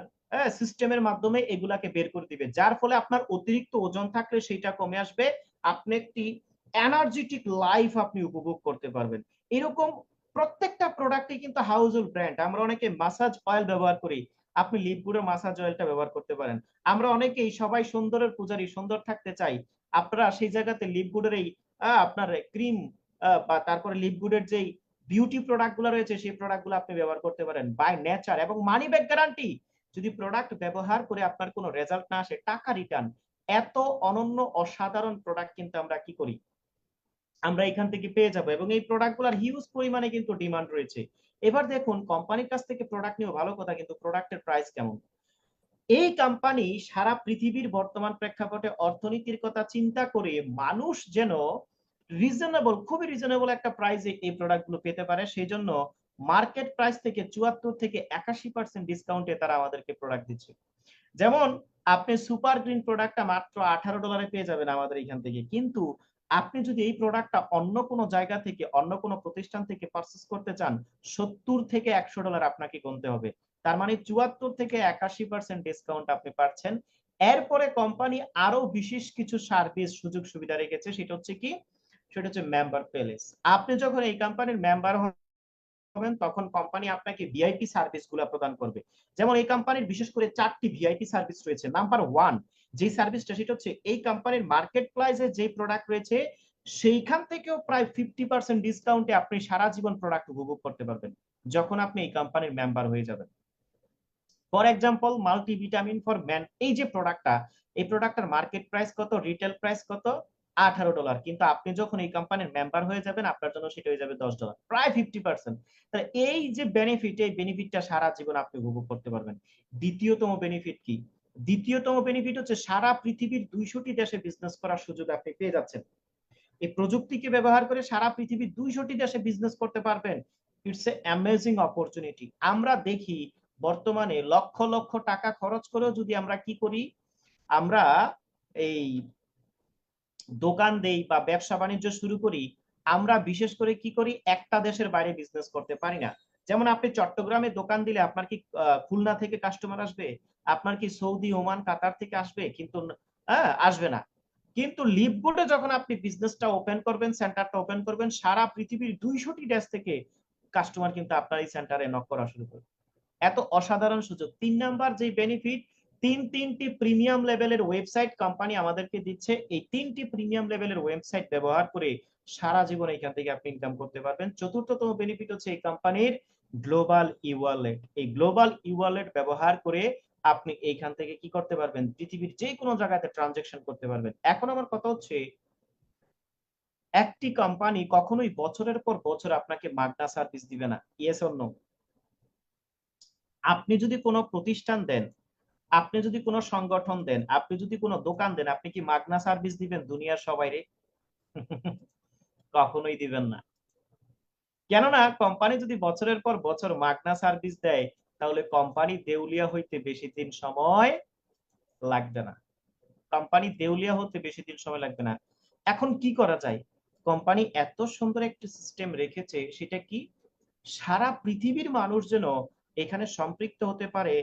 সিস্টেমের মাধ্যমে এগুলাকে বের করে দিবে, যার ফলে আপনার অতিরিক্ত ওজন থাকলে সেটা কমে আসবে, আপনি একটি এনার্জেটিক লাইফ আপনি উপভোগ করতে পারবেন। এরকম প্রত্যেকটা প্রোডাক্টই কিন্তু হাউসহোল্ড ব্র্যান্ড। আমরা অনেকে মাসাজ অয়েল ব্যবহার করি, আপনি লিপগুডের মাসাজ অয়েলটা ব্যবহার করতে পারেন। আমরা অনেকেই সবাই সুন্দরের পূজারী, সুন্দর থাকতে চাই, আপনারা সেই জায়গাতে লিপগুডের এই আপনার ক্রিম বা তারপরে লিপগুডের যেই বিউটি প্রোডাক্ট গুলো রয়েছে, সেই প্রোডাক্ট গুলো আপনি ব্যবহার করতে পারেন বাই নেচার, এবং মানি ব্যাক গ্যারান্টি। যদি প্রোডাক্ট ব্যবহার করে আপনার কোনো রেজাল্ট না আসে, টাকা রিটার্ন। এত অনন্য অসাধারণ প্রোডাক্ট কিন্তু আমরা কি করি, আমরা এখান থেকে পেয়ে যাব, এবং এই প্রোডাক্ট গুলার হিউজ পরিমাণে কিন্তু ডিমান্ড রয়েছে। এবার দেখুন, কোম্পানির কাছ থেকে প্রোডাক্ট নিয়ে ভালো কথা, কিন্তু প্রোডাক্টের প্রাইস কেমন? এই কোম্পানি সারা পৃথিবীর বর্তমান প্রেক্ষাপটে অর্থনীতির কথা চিন্তা করে মানুষ যেন রিজনেবল, খুবই রিজনেবল একটা প্রাইসে এই প্রোডাক্ট গুলো পেতে পারে, সেই জন্য মার্কেট প্রাইস থেকে 74 থেকে 81% ডিসকাউন্টে তারা আমাদেরকে প্রোডাক্ট দিচ্ছে। যেমন আপনি সুপার গ্রিন প্রোডাক্টটা মাত্র $18 পেয়ে যাবেন আমাদের এখান থেকে, কিন্তু আপনি যদি এই প্রোডাক্টটা অন্য কোনো জায়গা থেকে, অন্য কোনো প্রতিষ্ঠান থেকে পারচেজ করতে চান, $70 থেকে $100 আপনাকে গুনতে হবে। তার মানে 74 থেকে 81% ডিসকাউন্ট আপনি পাচ্ছেন। এরপরে কোম্পানি আরো বিশেষ কিছু সার্ভিস সুযোগ সুবিধা রেখেছে, সেটা হচ্ছে কি, সেটা হচ্ছে মেম্বার প্যালেস। আপনি যখন এই কোম্পানির মেম্বার হবেন, তখন কোম্পানি আপনাকে ভিআইপি সার্ভিস গুলো প্রদান করবে। যেমন এই কোম্পানির বিশেষ করে 4টি ভিআইপি সার্ভিস রয়েছে। নাম্বার 1 যে সার্ভিসটা, সেটা হচ্ছে এই কোম্পানির মার্কেট প্রাইসে যে প্রোডাক্ট রয়েছে, সেইখান থেকেও প্রায় 50% ডিসকাউন্টে আপনি সারা জীবন প্রোডাক্ট উপভোগ করতে পারবেন যখন আপনি এই কোম্পানির মেম্বার হয়ে যাবেন। For example, multivitamin for man, এই যে প্রোডাক্টটা, এই প্রোডাক্টের মার্কেট প্রাইস কত, রিটেল প্রাইস কত, $18, কিন্তু আপনি যখন এই কোম্পানির মেম্বার হয়ে যাবেন, আপনার জন্য সেটা হয়ে যাবে $10, প্রায় 50%। তাহলে এই যে বেনিফিট, এই বেনিফিটটা সারা জীবন আপনি উপভোগ করতে পারবেন। দ্বিতীয়তম বেনিফিট কি? দ্বিতীয়তম বেনিফিট হচ্ছে সারা পৃথিবীর 200টি দেশে বিজনেস করার সুযোগ আপনি পেয়ে যাচ্ছেন। এই প্রযুক্তিকে ব্যবহার করে সারা পৃথিবীর 200টি দেশে বিজনেস করতে পারবেন। It's a amazing opportunity. আমরা দেখি বর্তমানে লক্ষ লক্ষ টাকা খরচ করেও যদি আমরা কি করি, আমরা এই দোকান দেই বা ব্যবসা বাণিজ্য শুরু করি, আমরা বিশেষ করে কি করি, একটা দেশের বাইরে বিজনেস করতে পারি না। যেমন আপনি চট্টগ্রামে দোকান দিলে আপনার কি খুলনা থেকে কাস্টমার আসবে? আপনার কি সৌদি ওমান কাতার থেকে আসবে? কিন্তু আসবে না। কিন্তু লিপগুডে যখন আপনি বিজনেসটা ওপেন করবেন, সেন্টারটা ওপেন করবেন, সারা পৃথিবীর 200টি দেশ থেকে কাস্টমার কিন্তু আপনার এই সেন্টারে নক করা শুরু করবে। এত অসাধারণ সুযোগ। 3 নাম্বার যে বেনিফিট, তিনটি প্রিমিয়াম লেভেলের ওয়েবসাইট কোম্পানি আমাদেরকে দিচ্ছে। এই 3টি প্রিমিয়াম লেভেলের ওয়েবসাইট ব্যবহার করে সারা জীবন এখান থেকে আপনি ইনকাম করতে পারবেন। চতুর্থতম বেনিফিট হচ্ছে এই কোম্পানির গ্লোবাল ই-ওয়ালেট। এই গ্লোবাল ই-ওয়ালেট ব্যবহার করে আপনি এইখান থেকে কি করতে পারবেন, পৃথিবীর যে কোনো জায়গাতে ট্রানজাকশন করতে পারবেন। এখন আমার কথা হচ্ছে, একটি কোম্পানি কখনোই বছরের পর বছর আপনাকে মাগনা সার্ভিস দিবে না, ইয়েস অর নো? আপনি যদি কোনো প্রতিষ্ঠান দেন, আপনি যদি কোনো সংগঠন দেন, আপনি যদি কোনো দোকান দেন, আপনি কি মাগনা সার্ভিস দিবেন দুনিয়ার সবাইরে? কখনোই দিবেন না। কেননা কোম্পানি যদি বছরের পর বছর মাগনা সার্ভিস দেয় তাহলে কোম্পানি দেউলিয়া হইতে বেশি দিন সময় লাগবে না। কোম্পানি দেউলিয়া হতে বেশি দিন সময় লাগবে না। এখন কি করা যায়? কোম্পানি এত সুন্দর একটি সিস্টেম রেখেছে, সেটা কি সারা পৃথিবীর মানুষ যেন এখানে সম্পৃক্ত হতে পারে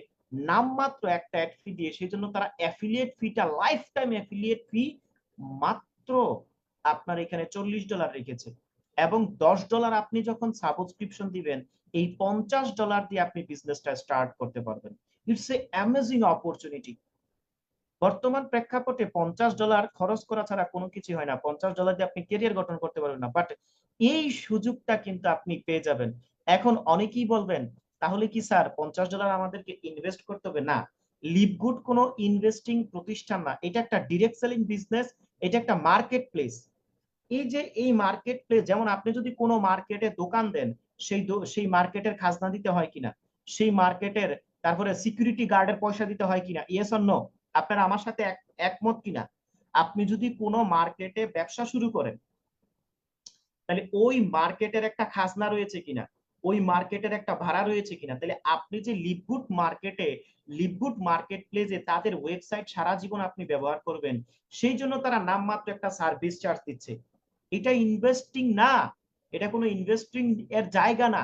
নামমাত্র একটা অ্যাড ফি দিয়ে। সেই জন্য তারা অ্যাফিলিয়েট ফিটা, লাইফ টাইম অ্যাফিলিয়েট ফি মাত্র আপনার এখানে $40 রেখেছে, এবং $10 আপনি যখন সাবস্ক্রিপশন দিবেন এই $50 দিয়ে আপনি বিজনেসটা স্টার্ট করতে পারবেন। It's a amazing opportunity. বর্তমান প্রেক্ষাপটে $50 খরচ করা ছাড়া কোনো কিছু হয় না। $50 দিয়ে আপনি ক্যারিয়ার গঠন করতে পারবেন না, বাট এই সুযোগটা কিন্তু আপনি পেয়ে যাবেন। এখন অনেকেই বলবেন, তাহলে কি স্যার $50 আমাদেরকে ইনভেস্ট করতে হবে? না, লিভগুড কোনো ইনভেস্টিং প্রতিষ্ঠান না, এটা একটা ডিরেক্ট সেলিং বিজনেস, এটা একটা মার্কেট প্লেস। এই যে এই মার্কেট প্লেস, যেমন আপনি যদি কোনো মার্কেটে দোকান দেন, সেই মার্কেটের খাজনা দিতে হয় কিনা, সেই মার্কেটের তারপরে সিকিউরিটি গার্ডের পয়সা দিতে হয় কিনা, ইয়েস অর নো? আপনারা আমার সাথে একমত কিনা? আপনি যদি কোনো মার্কেটে ব্যবসা শুরু করেন তাহলে ওই মার্কেটের একটা খাজনা রয়েছে কিনা, ওই মার্কেটের একটা ভাড়া রয়েছে কিনা। তাহলে আপনি যে লিভগুড মার্কেটে, লিভগুড মার্কেট প্লেসে তাদের ওয়েবসাইট সারা জীবন আপনি ব্যবহার করবেন, সেই জন্য তারা নামমাত্র একটা সার্ভিস চার্জ দিচ্ছে। এটা ইনভেস্টিং না, এটা কোনো ইনভেস্টিং এর জায়গা না।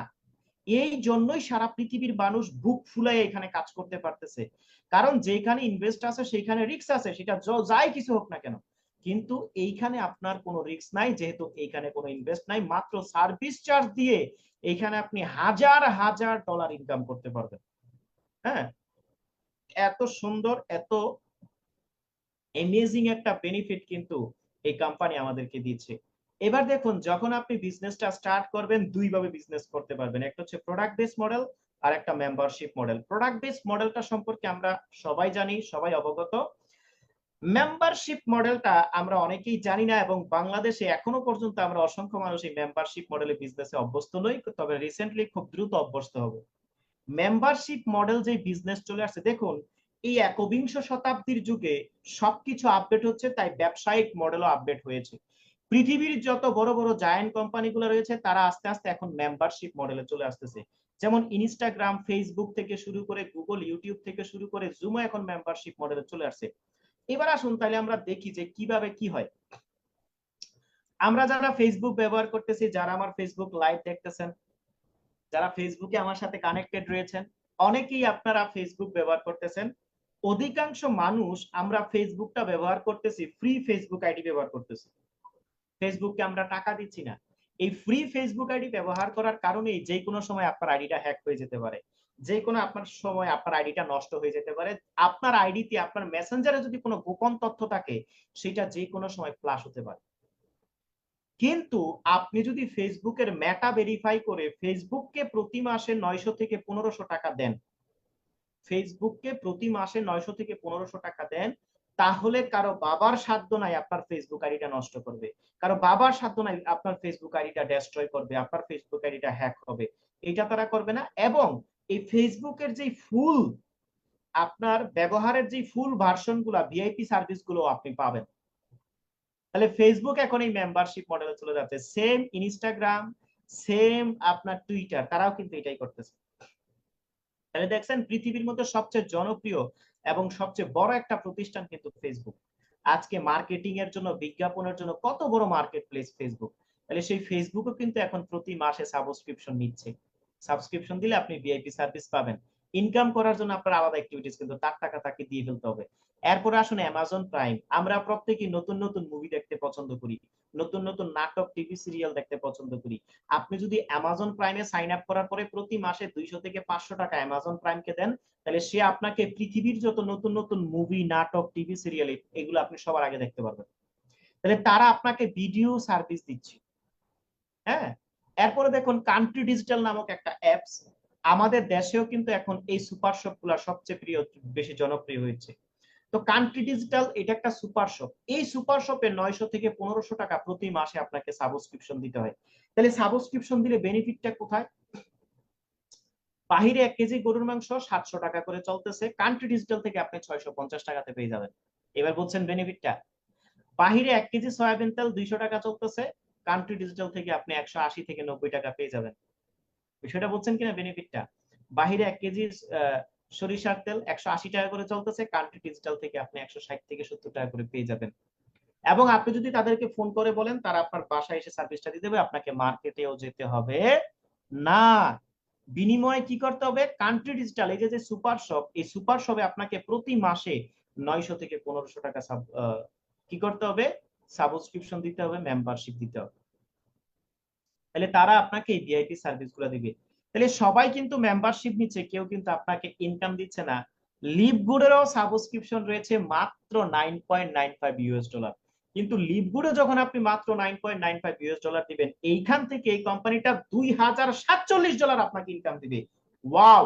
এই জন্যই সারা পৃথিবীর মানুষ বুক ফুলায় এখানে কাজ করতে পারতেছে, কারণ যেখানে ইনভেস্ট আছে সেখানে রিস্ক আছে, সেটা যাই কিছু হোক না কেন। কিন্তু এইখানে আপনার কোনো রিস্ক নাই, যেহেতু এইখানে কোনো ইনভেস্ট নাই, মাত্র সার্ভিস চার্জ দিয়ে এইখানে আপনি হাজার হাজার ডলার ইনকাম করতে পারবেন। হ্যাঁ, এত সুন্দর, এত অ্যামেজিং একটা বেনিফিট কিন্তু এই কোম্পানি আমাদেরকে দিচ্ছে। এবার দেখুন, যখন আপনি বিজনেসটা স্টার্ট করবেন দুই ভাবে বিজনেস করতে পারবেন, একটা হচ্ছে প্রোডাক্ট বেস মডেল আর একটা মেম্বারশিপ মডেল। প্রোডাক্ট বেস মডেলটা সম্পর্কে আমরা সবাই জানি, সবাই অবগত। মেম্বারশিপ মডেলটা আমরা অনেকেই জানি না, এবং বাংলাদেশে এখনো পর্যন্ত আমরা অসংখ্য মানুষ এই মেম্বারশিপ মডেলে বিজনেসে অভ্যস্ত নই, তবে রিসেন্টলি খুব দ্রুত অভ্যস্ত হব। মেম্বারশিপ মডেল যে বিজনেস চলে আসছে, দেখুন এই একবিংশ শতাব্দীর যুগে সবকিছু আপডেট হচ্ছে, তাই ব্যবসায়িক মডেলও আপডেট হয়েছে। পৃথিবীর যত বড় বড় জায়ান্ট কোম্পানিগুলো রয়েছে তারা আস্তে আস্তে এখন মেম্বারশিপ মডেলে চলে আসতেছে। যেমন ইনস্টাগ্রাম, ফেসবুক থেকে শুরু করে গুগল, ইউটিউব থেকে শুরু করে জুমো এখন মেম্বারশিপ মডেলে চলে আসছে। এবার আসুন তাহলে আমরা দেখি যে কিভাবে কি হয়। আমরা যারা ফেসবুক ব্যবহার করতেছি, যারা আমার ফেসবুক লাইভ দেখতেছেন, যারা ফেসবুকে আমার সাথে কানেক্টেড রয়েছেন, অনেকেই আপনারা ফেসবুক ব্যবহার করতেছেন। অধিকাংশ মানুষ আমরা ফেসবুকটা ব্যবহার করতেছি, ফ্রি ফেসবুক আইডি ব্যবহার করতেছি, ফেসবুককে আমরা টাকা দিচ্ছি না। এই ফ্রি ফেসবুক আইডি ব্যবহার করার কারণে যে কোনো সময় আপনার আইডিটা হ্যাক হয়ে যেতে পারে, যে কোনো আপনার সময় আপনার আইডিটা নষ্ট হয়ে যেতে পারে। আপনার আইডিতে, আপনার মেসেঞ্জারে যদি কোনো গোপন তথ্য থাকে সেটা যে কোনো সময় ফ্লাশ হতে পারে। কিন্তু আপনি যদি ফেসবুকের মেটা ভেরিফাই করে ফেসবুককে প্রতি মাসে 900 থেকে 1500 টাকা দেন, ফেসবুককে প্রতি মাসে 900 থেকে 1500 টাকা দেন, তাহলে কারো বাবার সাধ্য নাই আপনার ফেসবুক আইডিটা নষ্ট করবে, কারো বাবার সাধ্য নাই আপনার ফেসবুক আইডিটা ডেস্ট্রয় করবে, আপনার ফেসবুক আইডিটা হ্যাক হবে, এটা তারা করবে না। এবং এই ফেসবুকের যে ফুল আপনার ব্যবহারের যে ফুল ভার্সন গুলা, ভিআইপি সার্ভিস গুলো আপনি পাবেন। তাহলে ফেসবুক এখন এই মেম্বারশিপ মডেলে চলে যাচ্ছে। সেম ইনস্টাগ্রাম, সেম আপনার টুইটার, তারাও কিন্তু এটাই করতেছে। তাহলে দেখছেন পৃথিবীর মধ্যে সবচেয়ে জনপ্রিয় এবং সবচেয়ে বড় একটা প্রতিষ্ঠান কিন্তু ফেসবুক। আজকে মার্কেটিং এর জন্য, বিজ্ঞাপনের জন্য কত বড় মার্কেট প্লেস ফেসবুক। তাহলে সেই ফেসবুকও কিন্তু এখন প্রতি মাসে সাবস্ক্রিপশন নিচ্ছে। সাবস্ক্রিপশন দিলে আপনি ভিআইপি সার্ভিস পাবেন। ইনকাম করার জন্য আপনার আলাদা অ্যাক্টিভিটিস, কিন্তু তার টাকা তাকে দিয়ে ফেলতে হবে। এরপরে আসুন অ্যামাজন প্রাইম। আমরা প্রত্যেকেই নতুন নতুন মুভি দেখতে পছন্দ করি, নতুন নতুন নাটক, টিভি সিরিয়াল দেখতে পছন্দ করি। আপনি যদি অ্যামাজন প্রাইমে সাইন আপ করার পরে প্রতি মাসে 200 থেকে 500 টাকা অ্যামাজন প্রাইমকে দেন, তাহলে সে আপনাকে পৃথিবীর যত নতুন নতুন মুভি, নাটক, টিভি সিরিয়াল, এগুলো আপনি সবার আগে দেখতে পারবেন। তাহলে তারা আপনাকে ভিডিও সার্ভিস দিচ্ছে। হ্যাঁ, এরপরে দেখুন কান্ট্রি ডিজিটাল নামক একটা অ্যাপস। আমাদের দেশেও কিন্তু এখন এই সুপার শপ গুলা সবচেয়ে প্রিয়, বেশি জনপ্রিয় হয়েছে। তো কান্ট্রি ডিজিটাল এটা একটা সুপার শপ। এই সুপার শপে 900 থেকে 1500 টাকা প্রতি মাসে আপনাকে সাবস্ক্রিপশন দিতে হয়। তাহলে সাবস্ক্রিপশন দিলে বেনিফিটটা কোথায়? বাহিরে 1 কেজি গরুর মাংস 700 টাকা করে চলতেছে, কান্ট্রি ডিজিটাল থেকে আপনি 650 টাকাতে পেয়ে যাবেন। এবার বলছেন বেনিফিটটা। বাহিরে 1 কেজি সয়াবিন তেল 200 টাকা চলতেছে, কান্ট্রি ডিজিটাল থেকে আপনি 180 থেকে 90 টাকা পেয়ে যাবেন। বিষয়টা বুঝছেন কিনা বেনিফিটটা? বাহিরে 1 কেজি সরিষার তেল 180 টাকা করে চলতেছে, কান্ট্রি ডিজিটাল থেকে আপনি 160 থেকে 70 টাকা করে পেয়ে যাবেন। এবং আপনি যদি তাদেরকে ফোন করে বলেন, তারা আপনার বাসায় এসে সার্ভিসটা দিয়ে দেবে, আপনাকে মার্কেটেও যেতে হবে না। বিনিময়ে কি করতে হবে? কান্ট্রি ডিজিটাল এই যে সুপার শপ, এই সুপার শপে আপনাকে প্রতি মাসে 900 থেকে 1500 টাকা কি করতে হবে? সাবস্ক্রিপশন দিতে হবে, মেম্বারশিপ দিতে হবে। তাহলে তারা আপনাকে এই ভিআইপি সার্ভিসগুলো দিবে। তাহলে সবাই কিন্তু মেম্বারশিপ নিচ্ছে, কেউ কিন্তু আপনাকে ইনকাম দিচ্ছে না। লিভগুডেরও সাবস্ক্রিপশন রয়েছে মাত্র $9.95 কিন্তু লিভগুডে যখন আপনি মাত্র $9.95 দিবেন, এইখান থেকে এই কোম্পানিটা $2047 আপনাকে ইনকাম দিবে। ওয়াও!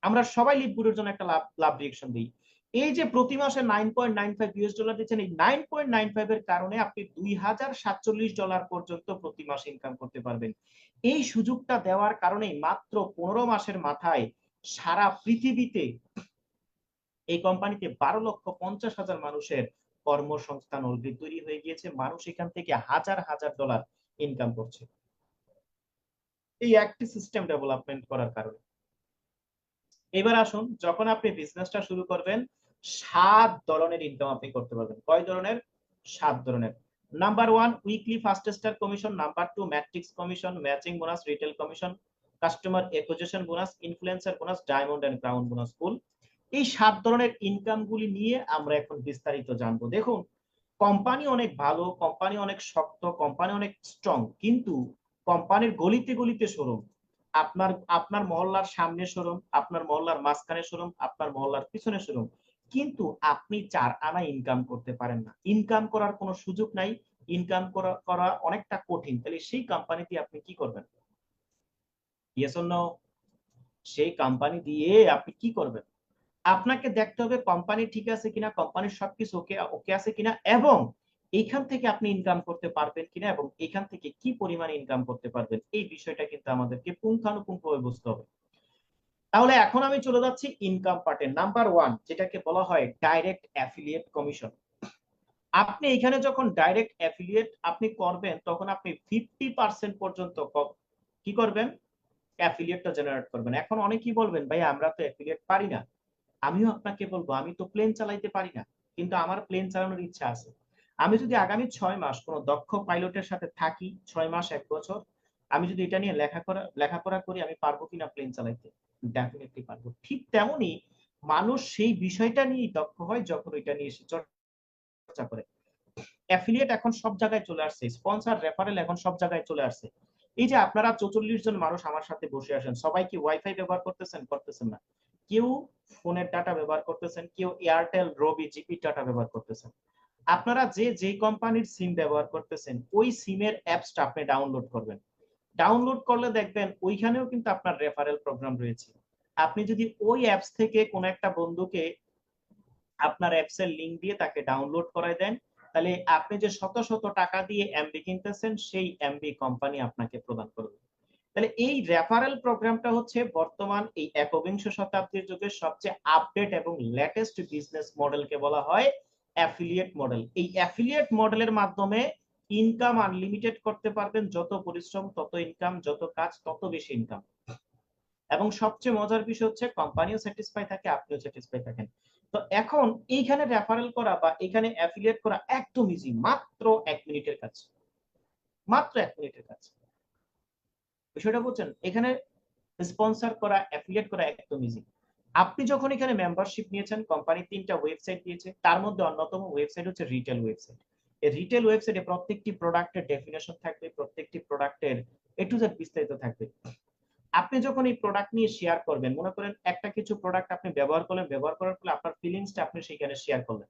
আমরা সবাই লিভগুডের জন্য একটা লাভ রিঅ্যাকশন দিই। এই যে প্রতি মাসে $9.95 দিচ্ছেন, এই 9.95 এর কারণে আপনি $2047 পর্যন্ত প্রতি মাসে ইনকাম করতে পারবেন। এই সুযোগটা দেওয়ার কারণে মাত্র 15 মাসের মাথায় সারা পৃথিবীতে এই কোম্পানিতে 12,50,000 মানুষের কর্মসংস্থান অলরেডি তৈরি হয়ে গিয়েছে। মানুষ এখান থেকে হাজার হাজার ডলার ইনকাম করছে এই একটি সিস্টেম ডেভেলপমেন্ট করার কারণে। এবার আসুন, যখন আপনি বিজনেসটা শুরু করবেন, 7 ধরনের ইনকাম আপনি করতে পারবেন। কয় ধরনের? 7 ধরনের। Number 1 weekly first star commission, number 2 matrix commission, matching bonus, retail commission, customer acquisition bonus, influencer bonus, diamond and crown bonus pool. এই 7 ধরনের ইনকামগুলি নিয়ে আমরা এখন বিস্তারিত জানবো। দেখুন, কোম্পানি অনেক ভালো, কোম্পানি অনেক শক্ত, কোম্পানি অনেক স্ট্রং, কিন্তু কোম্পানির গলিতে গলিতে শোরুম, আপনার মহল্লার সামনে শোরুম, আপনার মহল্লার মাঝখানে শোরুম, আপনার মহল্লার পিছনে শোরুম, কিন্তু আপনি 4 আনা ইনকাম করতে পারেন না। ইনকাম করার কোনো সুযোগ নাই, ইনকাম করা অনেকটা কঠিন। তাহলে সেই কোম্পানিতে আপনি কি করবেন? Yes or no? সেই কোম্পানি দিয়ে আপনি কি করবেন? আপনাকে দেখতে হবে কোম্পানি ঠিক আছে কিনা, কোম্পানির সবকিছু ওকে আছে কিনা, এবং এইখান থেকে আপনি ইনকাম করতে পারবেন কিনা, এবং এইখান থেকে কি পরিমাণে ইনকাম করতে পারবেন, এই বিষয়টা কিন্তু আমাদেরকে পুঙ্খানুপুঙ্খভাবে বুঝতে হবে। তাহলে এখন আমি চলে যাচ্ছি ইনকাম পার্টে। নাম্বার 1 যেটাকে বলা হয় ডাইরেক্ট অ্যাফিলিয়েট কমিশন। আপনি এখানে যখন ডাইরেক্ট অ্যাফিলিয়েট আপনি করবেন, তখন আপনি 50% পর্যন্ত কি করবেন? অ্যাফিলিয়েটটা জেনারেট করবেন। এখন অনেকেই বলবেন, ভাই আমরা তো অ্যাফিলিয়েট পারি না। আমিও আপনাকে বলবো, আমি তো প্লেন চালাইতে পারি না, কিন্তু আমার প্লেন চালানোর ইচ্ছা আছে। আমি যদি আগামী 6 মাস কোনো দক্ষ পাইলটের সাথে থাকি, 6 মাস 1 বছর, আমি যদি এটা নিয়ে লেখাপড়া করি, আমি পারবো কিনা প্লেন চালাইতে? ডেফিনেটলি পারবো। ঠিক তেমনি মানুষ সেই বিষয়টা নিয়ে দক্ষ হয় যখন ওইটা নিয়ে চর্চা করে। অ্যাফিলিয়েট এখন সব জায়গায় চলে আসছে, স্পন্সর রেফারেল এখন সব জায়গায় চলে আসছে। এই যে আপনারা 44 জন মানুষ আমার সাথে বসে আছেন, সবাই কি ওয়াইফাই ব্যবহার করতেছেন? করতেছেন না। কেউ ফোনের ডাটা ব্যবহার করতেছেন, কেউ এয়ারটেল, রবি, জিপি ডাটা ব্যবহার করতেছেন। আপনারা যে কোম্পানির সিম ব্যবহার করতেছেন, ওই সিমের অ্যাপসটা আপনি ডাউনলোড করবেন। ডাউনলোড করলে দেখবেন ওইখানেও কিন্তু আপনার রেফারেল প্রোগ্রাম রয়েছে। আপনি যদি ওই অ্যাপস থেকে কোন একটা বন্ধুকে আপনার অ্যাপস এর লিংক দিয়ে তাকে ডাউনলোড করায় দেন, তাহলে আপনি যে শত শত টাকা দিয়ে এমবি কিনতেছেন, সেই এমবি কোম্পানি আপনাকে প্রদান করবে। তাহলে এই রেফারেল প্রোগ্রামটা হচ্ছে বর্তমান এই একবিংশ শতাব্দীর যুগে সবচেয়ে আপডেট এবং লেটেস্ট বিজনেস মডেলকে বলা হয় অ্যাফিলিয়েট মডেল। এই অ্যাফিলিয়েট মডেলের মাধ্যমে ইনকাম আনলিমিটেড করতে পারবেন, যত পরিশ্রম তত ইনকাম, যত কাজ তত বেশি ইনকাম। এবং সবচেয়ে মজার বিষয় হচ্ছে কোম্পানিও স্যাটিসফাই থাকে, আপনিও স্যাটিসফাই থাকেন। তো এখন এইখানে রেফারেল করা বা এখানে অ্যাফিলিয়েট করা একদম ইজি, মাত্র 1 মিনিটের কাজ, মাত্র 1 মিনিটের কাজ। বিষয়টা বুঝছেন? এখানে স্পন্সর করা, অ্যাফিলিয়েট করা একদম ইজি। আপনি যখন এখানে মেম্বারশিপ নিয়েছেন, কোম্পানি 3টা ওয়েবসাইট দিয়েছে, তার মধ্যে অন্যতম ওয়েবসাইট হচ্ছে রিটেল ওয়েবসাইট। এই রিটেল ওয়েবসাইটে প্রত্যেকটি প্রোডাক্টের ডেফিনেশন থাকবে, প্রত্যেকটি প্রোডাক্টের এ টু জেড বিস্তারিত থাকবে। আপনি যখন এই প্রোডাক্ট নিয়ে শেয়ার করবেন, মনে করেন একটা কিছু প্রোডাক্ট আপনি ব্যবহার করলেন, ব্যবহার করার ফলে আপনার ফিলিংসটা আপনি সেখানে শেয়ার করলেন।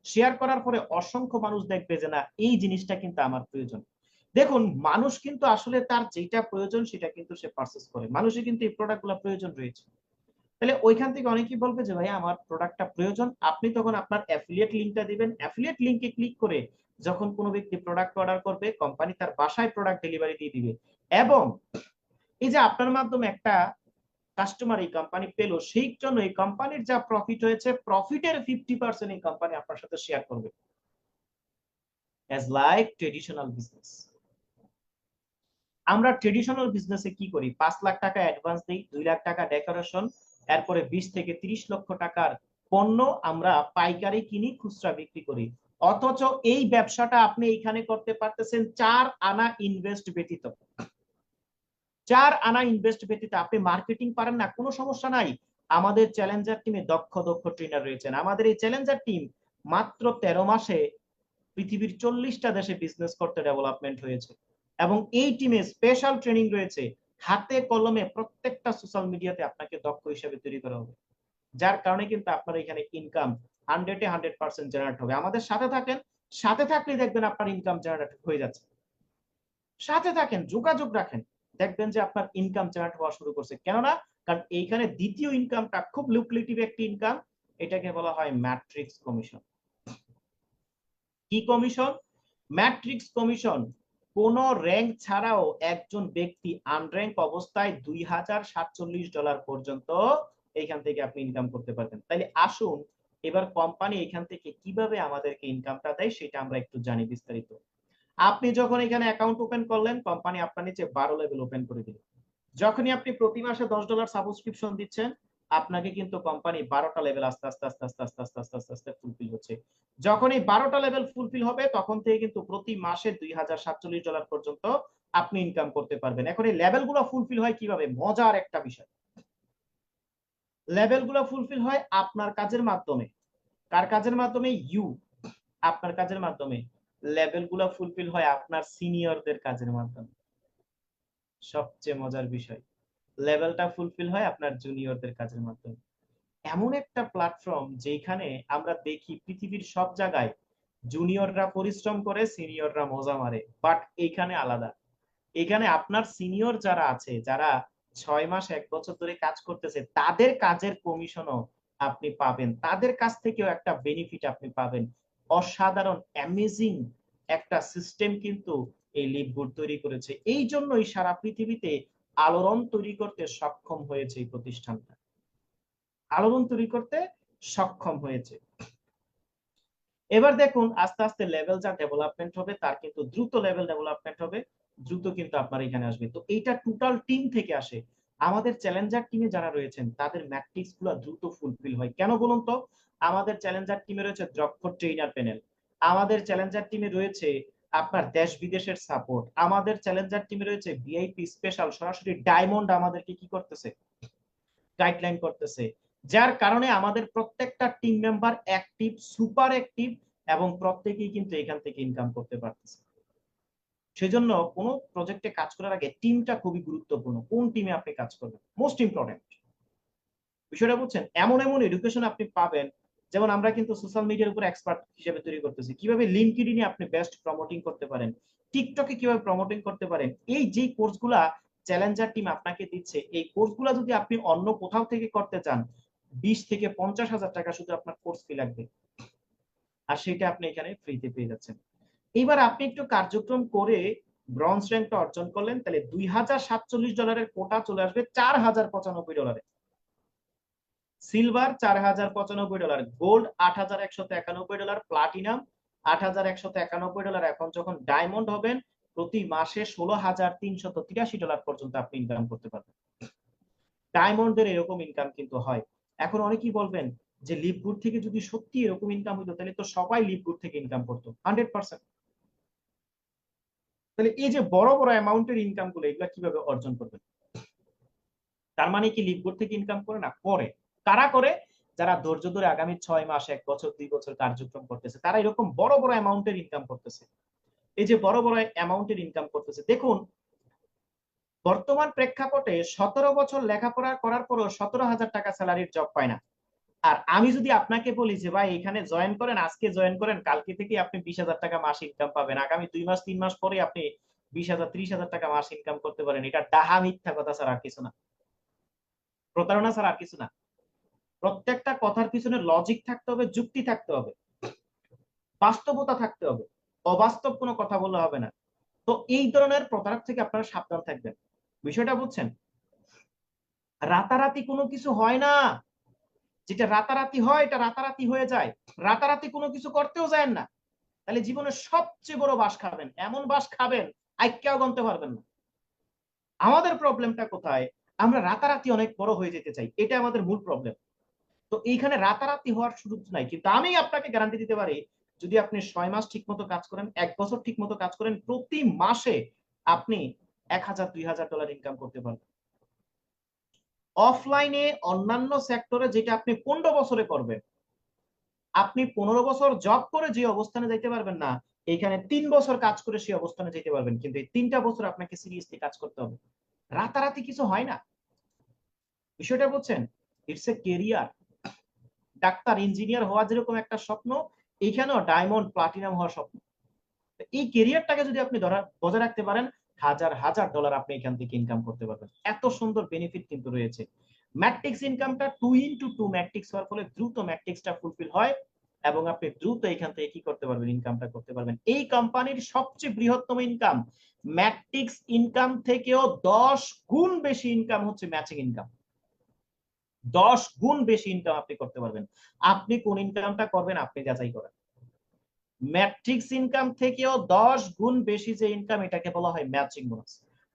শেয়ার করার পরে অসংখ্য মানুষ দেখবে যে না, এই জিনিসটা কিন্তু আমার প্রয়োজন। দেখুন, মানুষ কিন্তু আসলে তার যেটা প্রয়োজন সেটা কিন্তু সে পারচেজ করে। মানুষের কিন্তু এই প্রোডাক্টগুলো প্রয়োজন রয়েছে। তাহলে ওইখান থেকে অনেকেই বলবে যে ভাই আমার প্রোডাক্টটা প্রয়োজন। আপনি তখন আপনার অ্যাফিলিয়েট লিংকটা দিবেন। অ্যাফিলিয়েট লিংকে ক্লিক করে যখন কোনো ব্যক্তি প্রোডাক্ট অর্ডার করবে, কোম্পানি তার বাসায় প্রোডাক্ট ডেলিভারি দিয়ে দিবে। এবং এই যে আপনার মাধ্যমে একটা কাস্টমার এই কোম্পানি পেলো, সেই জন্য এই কোম্পানির যা প্রফিট হয়েছে, প্রফিটের 50% এই কোম্পানি আপনার সাথে শেয়ার করবে, অ্যাজ লাইক ট্রেডিশনাল বিজনেস। আমরা ট্রেডিশনাল বিজনেসে কি করি, 5 লাখ টাকা অ্যাডভান্স দিই, 2 লাখ টাকা ডেকোরেশন, এরপরে 20 থেকে 30 লক্ষ টাকার পণ্য আমরা পাইকারি কিনি, খুচরা বিক্রি করি। অথচ এই ব্যবসাটা আপনি এখানে করতে পারতেছেন 4 আনা ইনভেস্ট ব্যতীত। 4 আনা ইনভেস্ট ব্যতীত। আপনি মার্কেটিং পারেন না, কোনো সমস্যা নাই, আমাদের চ্যালেঞ্জার টিমে দক্ষ দক্ষ ট্রেনার রয়েছেন। আমাদের এই চ্যালেঞ্জার টিম মাত্র 13 মাসে পৃথিবীর 40টা দেশে বিজনেস করতে ডেভেলপমেন্ট হয়েছে, এবং এই টিমে স্পেশাল ট্রেনিং রয়েছে। হাতে কলমে প্রত্যেকটা সোশ্যাল মিডিয়াতে আপনাকে দক্ষ হিসেবে তৈরি করা হবে, যার কারণে কিন্তু আপনার এখানে ইনকাম 100-এ 100% জেনারেট হবে। আমাদের সাথে থাকেন, সাথে থাকলেই দেখবেন আপনার ইনকাম জেনারেট হয়ে যাচ্ছে। সাথে থাকেন, যোগাযোগ রাখেন, দেখবেন যে আপনার ইনকাম জেনারেট হওয়া শুরু করছে। কেননা কারণ এইখানে দ্বিতীয় ইনকামটা খুব লুক্রেটিভ একটি ইনকাম, এটাকে বলা হয় ম্যাট্রিক্স কমিশন। কি কমিশন? Matrix commission. কোন র্যাঙ্ক ছাড়াও একজন ব্যক্তি আনর্যাঙ্ক অবস্থায় $2047 পর্যন্ত এইখান থেকে আপনি ইনকাম করতে পারবেন। তাইলে আসুন এবার কোম্পানি এখান থেকে কিভাবে আমাদেরকে ইনকামটা দেয় সেটা আমরা একটু জানি বিস্তারিত। আপনি যখন এখানে অ্যাকাউন্ট ওপেন করলেন, কোম্পানি আপনার নিচে 12 লেভেল ওপেন করে দিল। যখনই আপনি প্রতি মাসে $10 সাবস্ক্রিপশন দিচ্ছেন, আপনাকে কিন্তু কোম্পানি 12টা লেভেল আস্তে আস্তে আস্তে আস্তে আস্তে আস্তে আস্তে আস্তে আস্তে ফুলফিল হচ্ছে। যখন এই 12টা লেভেল ফুলফিল হবে, তখন থেকে কিন্তু প্রতি মাসে $2047 পর্যন্ত আপনি ইনকাম করতে পারবেন। এখন এই লেভেলগুলো ফুলফিল হয় কিভাবে? মজার একটা বিষয়। লেভেলগুলো ফুলফিল হয় আপনার কাজের মাধ্যমে। কার কাজের মাধ্যমে? আপনার কাজের মাধ্যমে। লেভেলগুলো ফুলফিল হয় আপনার সিনিয়রদের কাজের মাধ্যমে। সবচেয়ে মজার বিষয়, লেভেলটা ফুলফিল হয় আপনার জুনিয়রদের কাজের মাধ্যমে। এমন একটা প্ল্যাটফর্ম যেখানে আমরা দেখি পৃথিবীর সব জায়গায় জুনিয়ররা পরিশ্রম করে, সিনিয়ররা মজা মারে, বাট এইখানে আলাদা। এখানে আপনার সিনিয়র যারা আছে, যারা 6 মাস 1 বছর ধরে কাজ করতেছে, তাদের কাজের কমিশনও আপনি পাবেন, তাদের কাছ থেকেও একটা বেনিফিট আপনি পাবেন। অসাধারণ অ্যামেজিং একটা সিস্টেম কিন্তু এই লিভগুড তৈরি করেছে। এই জন্যই সারা পৃথিবীতে আলোড়ন তৈরি করতে সক্ষম হয়েছে এই প্রতিষ্ঠানটা, আলোড়ন তৈরি করতে সক্ষম হয়েছে। এবার দেখুন আস্তে আস্তে লেভেল যা ডেভেলপমেন্ট হবে, তার কিন্তু দ্রুত লেভেল ডেভেলপমেন্ট হবে, দ্রুত কিন্তু আপনার এখানে আসবে। তো এইটা টোটাল টিম থেকে আসে। আমাদের চ্যালেঞ্জার টিমে যারা রয়েছেন তাদের ম্যাট্রিক্স গুলো দ্রুত ফুলফিল হয়। কেন বলুন তো? আমাদের চ্যালেঞ্জার টিমে রয়েছে দক্ষ ট্রেনার প্যানেল, আমাদের চ্যালেঞ্জার টিমে রয়েছে আপনার দেশ বিদেশের সাপোর্ট, আমাদের চ্যালেঞ্জার টিমে রয়েছে ভিআইপি স্পেশাল, সরাসরি ডায়মন্ড আমাদেরকে কি করতেছে, গাইডলাইন করতেছে। যার কারণে আমাদের প্রত্যেকটা team member active, super active, এবং প্রত্যেকেই কিন্তু এখান থেকে ইনকাম করতে পারতেছে। সেজন্য কোন প্রজেক্টে কাজ করার আগে টিমটা খুবই গুরুত্বপূর্ণ। কোন টিমে আপনি কাজ করবেন, মোস্ট ইম্পর্টেন্ট বিষয়টা বুঝছেন? এমন এমন এডুকেশন আপনি পাবেন, যেমন আমরা কিন্তু সোশ্যাল মিডিয়ার উপর এক্সপার্ট হিসেবে তৈরি করতেছি। কিভাবে লিঙ্কডইনে আপনি বেস্ট প্রমোটিং করতে পারেন, টিকটকে কিভাবে প্রমোটিং করতে পারেন, এই যে কোর্সগুলা চ্যালেঞ্জার টিম আপনাকে দিচ্ছে, এই কোর্সগুলা যদি আপনি অন্য কোথাও থেকে করতে চান, 20 থেকে 50,000 টাকা শুধু আপনার কোর্স ফি লাগবে, আর সেটা আপনি এখানে ফ্রিতে পেয়ে যাচ্ছেন। এবার আপনি একটু কার্যক্রম করে ব্রোঞ্জ র্যাঙ্কটা অর্জন করলেন, তাহলে $2047 কোটা চলে আসবে $4095, সিলভার $4095, গোল্ড $8191, প্লাটিনাম $8191। এখন যখন ডায়মন্ড হবেন, প্রতি মাসে $16,383 পর্যন্ত আপনি ইনকাম করতে পারবেন। ডায়মন্ডের এরকম ইনকাম কিন্তু হয়। এখন অনেকেই বলবেন যে লিভগুড থেকে যদি সত্যি এরকম ইনকাম হতো, তাহলে তো সবাই লিভগুড থেকে ইনকাম করতো 100%। তাহলে এই যে বড় বড় অ্যামাউন্টের ইনকাম গুলো, এগুলা কিভাবে অর্জন করবেন? তার মানে কি লিভগুড থেকে ইনকাম করে না? করে। কারা করে? যারা ধৈর্য ধরে আগামী 6 মাস, 1 বছর, 2 বছর কার্যক্রম করতেছে, তারা এরকম বড় বড় অ্যামাউন্টের ইনকাম করতেছে। এই যে বড় বড় অ্যামাউন্টের ইনকাম করতেছে, দেখুন বর্তমান প্রেক্ষাপটে 17 বছর লেখাপড়া করার পরও 17,000 টাকা স্যালারির জব পায় না। আর আমি যদি আপনাকে বলি যে ভাই এখানে জয়েন করেন, আজকে জয়েন করেন, কালকে থেকে আপনি 20,000 টাকা মাস ইনকাম পাবেন, আগামী 2 মাস 3 মাস পরে আপনি 20,000 30,000 টাকা মাস ইনকাম করতে পারেন, এটা ডাহা মিথ্যা কথা ছাড়া আর কিছু না, প্রতারণা ছাড়া আর কিছু না। প্রত্যেকটা কথার পিছনে লজিক থাকতে হবে, যুক্তি থাকতে হবে, বাস্তবতা থাকতে হবে, অবাস্তব কোনো কথা বললে হবে না। তো এই ধরনের প্রতারক থেকে আপনারা সাবধান থাকবেন। বিষয়টা বুঝছেন? রাতারাতি কোনো কিছু হয় না, যেটা রাতারাতি হয় এটা রাতারাতি হয়ে যায়। রাতারাতি কোনো কিছু করতেও যায় না, তাহলে জীবনের সবচেয়ে বড় বাস খাবেন, এমন বাস খাবেন আইক্যাও গনতে পারবেন না। আমাদের প্রবলেমটা কোথায়? আমরা রাতারাতি অনেক বড় হয়ে যেতে চাই, এটা আমাদের মূল প্রবলেম। তো এইখানে রাতারাতি হওয়ার সুযোগ নাই, কিন্তু আমি আপনাকে গ্যারান্টি দিতে পারি যদি আপনি 6 মাস ঠিকমতো কাজ করেন, 1 বছর ঠিকমতো কাজ করেন, প্রতি মাসে আপনি $1000-2000 ইনকাম করতে পারবেন। অফলাইনে অন্যান্য সেক্টরে যেটা আপনি 15 বছরে করবেন, আপনি 15 বছর জব করে যে অবস্থানে যাইতে পারবেন না, এখানে 3 বছর কাজ করে সেই অবস্থানে যেতে পারবেন। কিন্তু এই 3টা বছর আপনাকে সিরিয়াসলি কাজ করতে হবে, রাতারাতি কিছু হয় না। বিষয়টা বুঝছেন? It's a career. Doctor, engineer হওয়া যেরকম একটা স্বপ্ন, এইখানেও ডায়মন্ড, প্লাটিনাম হওয়ার স্বপ্ন। এই কেরিয়ারটাকে যদি আপনি বজায় রাখতে পারেন, $1000 আপনি এখান থেকে ইনকাম করতে পারবেন। এত সুন্দর বেনিফিট কিন্তু রয়েছে। ম্যাট্রিক্স ইনকামটা 2x2 ম্যাট্রিক্স হওয়ার ফলে দ্রুত ম্যাট্রিক্সটা ফুলফিল হয় এবং আপনি দ্রুত এখান থেকে কি করতে পারবেন, ইনকামটা করতে পারবেন। এই কোম্পানির সবচেয়ে বৃহত্তম ইনকাম ম্যাট্রিক্স ইনকাম থেকেও 10 গুণ বেশি ইনকাম হচ্ছে ম্যাচিং ইনকাম। 10 গুণ বেশি ইনকাম আপনি করতে পারবেন। আপনি কোন ইনকামটা করবেন আপনি যাচাই করেন। ম্যাট্রিক্স ইনকাম থেকেও 10 গুণ বেশি যে ইনকাম, এটাকে বলা হয় ম্যাচিং বোনাস।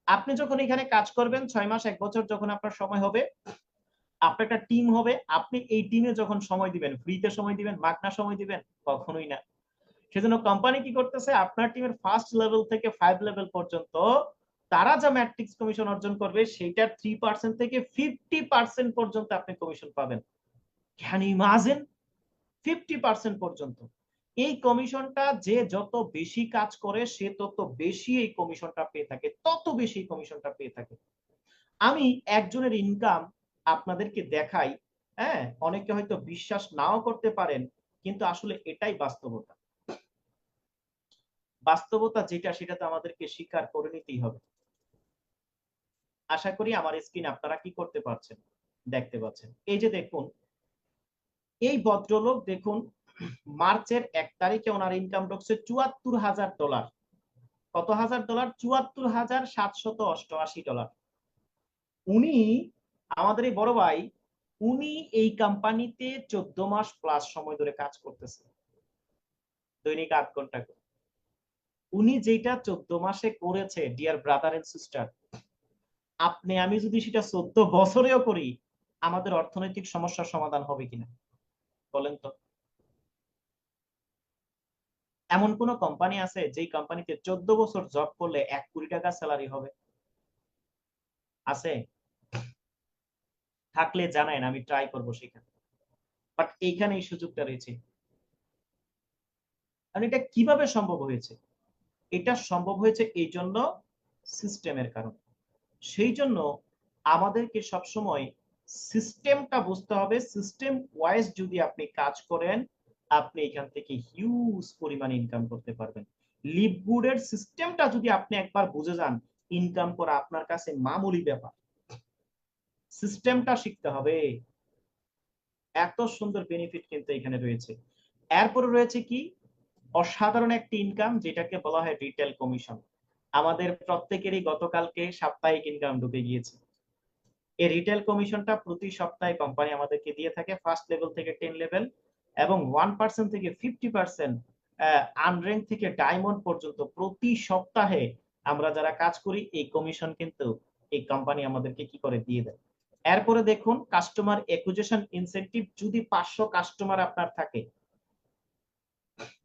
আপনি যখন এখানে কাজ করবেন 6 মাস 1 বছর, যখন আপনার সময় হবে, আপনার একটা টিম হবে, আপনি এই টিমে যখন সময় দিবেন, ফ্রিতে সময় দিবেন, মাগনা সময় দিবেন? কখনোই না। সেজন্য কোম্পানি কি করতেছে, আপনার টিমের ফার্স্ট লেভেল থেকে 5 লেভেল পর্যন্ত তারা যা ম্যাট্রিক্স কমিশন অর্জন করবে সেটার 3% থেকে 50% পর্যন্ত আপনি কমিশন পাবেন। Can you imagine? 50% পর্যন্ত। এই কমিশনটা যে যত বেশি কাজ করে সে তত বেশি এই কমিশনটা পেয়ে থাকে, তত বেশি কমিশনটা পেয়ে থাকে। আমি একজনের ইনকাম আপনাদেরকে দেখাই, হ্যাঁ, অনেকে হয়তো বিশ্বাস নাও করতে পারেন, কিন্তু আসলে এটাই বাস্তবতা। বাস্তবতা যেটা, সেটা তো আমাদেরকে স্বীকার করে নিতেই হবে। আশা করি আমার স্ক্রিন আপনারা কি করতে পারছেন, দেখতে পাচ্ছেন। এই যে দেখুন, এই ভদ্রলোক দেখুন, মার্চের 1 তারিখে ওনার ইনকাম ঢুকছে $74,000। কত হাজার ডলার? $74,788। উনি, আমাদের এই বড় ভাই, উনি এই কোম্পানিতে 14 মাস প্লাস সময় ধরে কাজ করতেছে, দৈনিক 8 ঘন্টা করে। উনি যেটা 14 মাসে করেছে, ডিয়ার ব্রাদার এন্ড সিস্টার, আপনি আমি যদি সেটা 14 বছরেও করি, আমাদের অর্থনৈতিক সমস্যার সমাধান হবে কিনা বলেন তো? এমন কোন কোম্পানি আছে যেই কোম্পানিতে 14 বছর জব করলে 1 কোটি টাকা স্যালারি হবে? আছে? থাকলে জানায়েন, আমি ট্রাই করবো সেখানে। বাট এইখানে এই সুযোগটা রয়েছে। আর এটা কিভাবে সম্ভব হয়েছে? এটা সম্ভব হয়েছে এই জন্য, সিস্টেমের কারণে। সেই জন্য আমাদেরকে সবসময় সিস্টেমটা বুঝতে হবে। সিস্টেম ওয়াইজ যদি আপনি কাজ করেন, আপনি এখান থেকে হিউজ পরিমাণ ইনকাম করতে পারবেন। লিভগুডের সিস্টেমটা যদি আপনি একবার বুঝে যান, ইনকাম করা আপনার কাছে মামুলি ব্যাপার। সিস্টেমটা শিখতে হবে। এত সুন্দর বেনিফিট কিন্তু এখানে রয়েছে। এরপরে রয়েছে কি, অসাধারণ একটি ইনকাম, যেটাকে বলা হয় রিটেল কমিশন। আমাদের প্রত্যেকেরই গতকালকে সাপ্তাহিক ইনকাম ঢুকে গিয়েছে। এই রিটেল কমিশনটা প্রতি সপ্তাহে কোম্পানি আমাদেরকে দিয়ে থাকে, ফার্স্ট লেভেল থেকে 10 লেভেল, এবং 1% থেকে 50% আনর্যাঙ্ক থেকে ডায়মন্ড পর্যন্ত প্রতি সপ্তাহে আমরা যারা কাজ করি, এই কমিশন কিন্তু এই কোম্পানি আমাদেরকে কি করে দিয়ে দেয়। এরপরে দেখুন, কাস্টমার অ্যাকুইজিশন ইনসেনটিভ। যদি 500 কাস্টমার আপনার থাকে,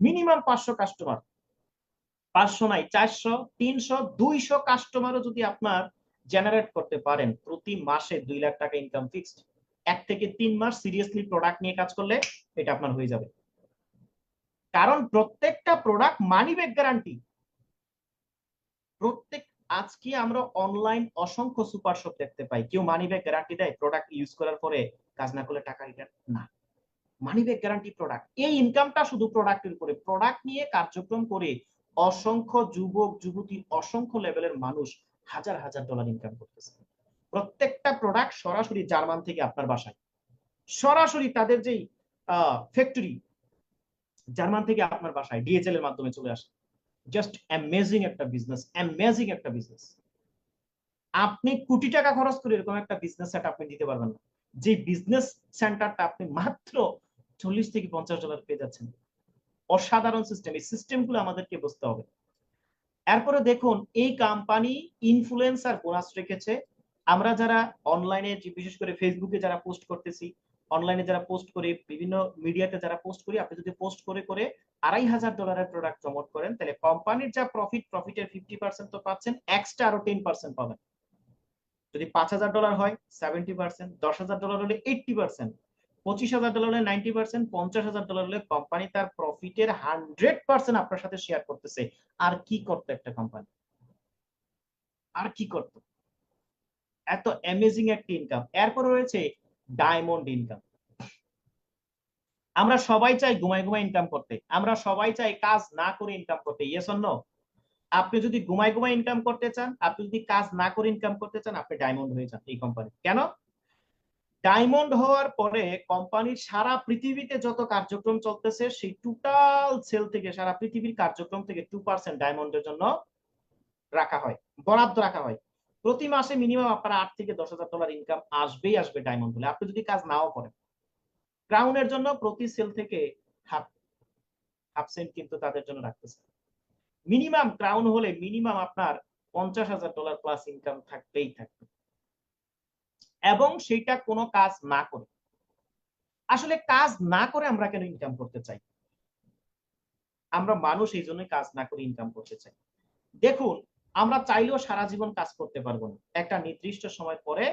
মিনিমাম 500 কাস্টমার, 500 নাই, 400, 300, 200 কাস্টমারও যদি আপনার জেনারেট করতে পারেন, প্রতি মাসে 2 লাখ টাকা ইনকাম ফিক্সড। 1 থেকে 3 মাস সিরিয়াসলি প্রোডাক্ট নিয়ে কাজ করলে এটা আপনার হয়ে যাবে। কারণ প্রত্যেকটা প্রোডাক্ট মানি ব্যাক গ্যারান্টি। প্রত্যেক, আজকে আমরা অনলাইন অসংখ্য সুপার শপ দেখতে পাই, কেউ মানি ব্যাক গ্যারান্টি দেয় প্রোডাক্ট ইউজ করার পরে কাজ না করলে টাকা রিটার্ন না। Money back guarantee product. এই ইনকামটা শুধু প্রোডাক্টের উপরে। প্রোডাক্ট নিয়ে কার্যক্রম করে অসংখ্য যুবক যুবতী, অসংখ্য লেভেলের মানুষ হাজার হাজার ডলার ইনকাম করতেছে। প্রত্যেকটা প্রোডাক্ট সরাসরি জার্মান থেকে আপনার বাসায়, সরাসরি তাদের যেই ফ্যাক্টরি, জার্মান থেকে আপনার বাসায় ডিএচএল এর মাধ্যমে চলে আসে। জাস্ট অ্যামেজিং একটা বিজনেস, অ্যামেজিং একটা বিজনেস। আপনি কোটি টাকা খরচ করে এরকম একটা বিজনেস সেট আপনি দিতে পারবেন না, যে বিজনেস সেন্টারটা আপনি মাত্র 40 থেকে 50 ডলার পেয়ে যাচ্ছেন। অসাধারণ সিস্টেম। এই সিস্টেমগুলো আমাদেরকে বুঝতে হবে। এরপরে দেখুন এই কোম্পানি ইনফ্লুয়েন্সার বোনাস রেখেছে। আমরা যারা অনলাইনে, বিশেষ করে ফেসবুকে যারা পোস্ট করতেছি, অনলাইনে যারা পোস্ট করি, বিভিন্ন মিডিয়াতে যারা পোস্ট করি, আপনি যদি পোস্ট করে করে $2500 প্রোডাক্ট প্রমোট করেন, তাহলে কোম্পানির যা প্রফিটের 50% তো পাচ্ছেন, এক্সট্রা আরো 10% পাবেন। যদি $5000 হয় 70%, $10,000 হলে 80%, $25,000 হলে 90%, $50,000 হলে কোম্পানি তার প্রফিটের 100% আপনার সাথে শেয়ার করতেছে। আর কি করতো একটা কোম্পানি, আর কি করতো? এত অ্যামেজিং একটা ইনকাম। এরপর রয়েছে ডায়মন্ড ইনকাম। আমরা সবাই চাই ঘুমায় ঘুমায় ইনকাম করতে, আমরা সবাই চাই কাজ না করে ইনকাম করতে, ইয়েস অর নো? আপনি যদি ঘুমায় ঘুমায় ইনকাম করতে চান, আপনি যদি কাজ না করে ইনকাম করতে চান, আপনি ডায়মন্ড হয়ে যান এই কোম্পানি। কেন? ডায়মন্ড হওয়ার পরে কোম্পানির সারা পৃথিবীতে যত কার্যক্রম চলতেছে, সেই টোটাল সেল থেকে, সারা পৃথিবীর কার্যক্রম থেকে 2% ডায়মন্ডের জন্য রাখা হয়, বরাদ্দ রাখা হয়। প্রতি মাসে মিনিমাম আপনার $8,000 থেকে $10,000 ইনকাম আসবেই আসবে ডায়মন্ড হলে, আপনি যদি কাজ নাও করেন। ক্রাউনের জন্য প্রতি সেল থেকে হাফ সেন্ট কিন্তু তাদের জন্য রাখতেছে। মিনিমাম ক্রাউন হলে মিনিমাম আপনার $50,000 প্লাস ইনকাম থাকবেই থাকবে, এবং সেটা কোনো কাজ না করে। আসলে কাজ না করে আমরা কেন ইনকাম করতে চাই? আমরা মানুষ এই জন্য কাজ না করে ইনকাম করতে চাই। দেখুন, আমরা চাইলেও সারা জীবন কাজ করতে পারবো না, একটা নির্দিষ্ট সময় পরে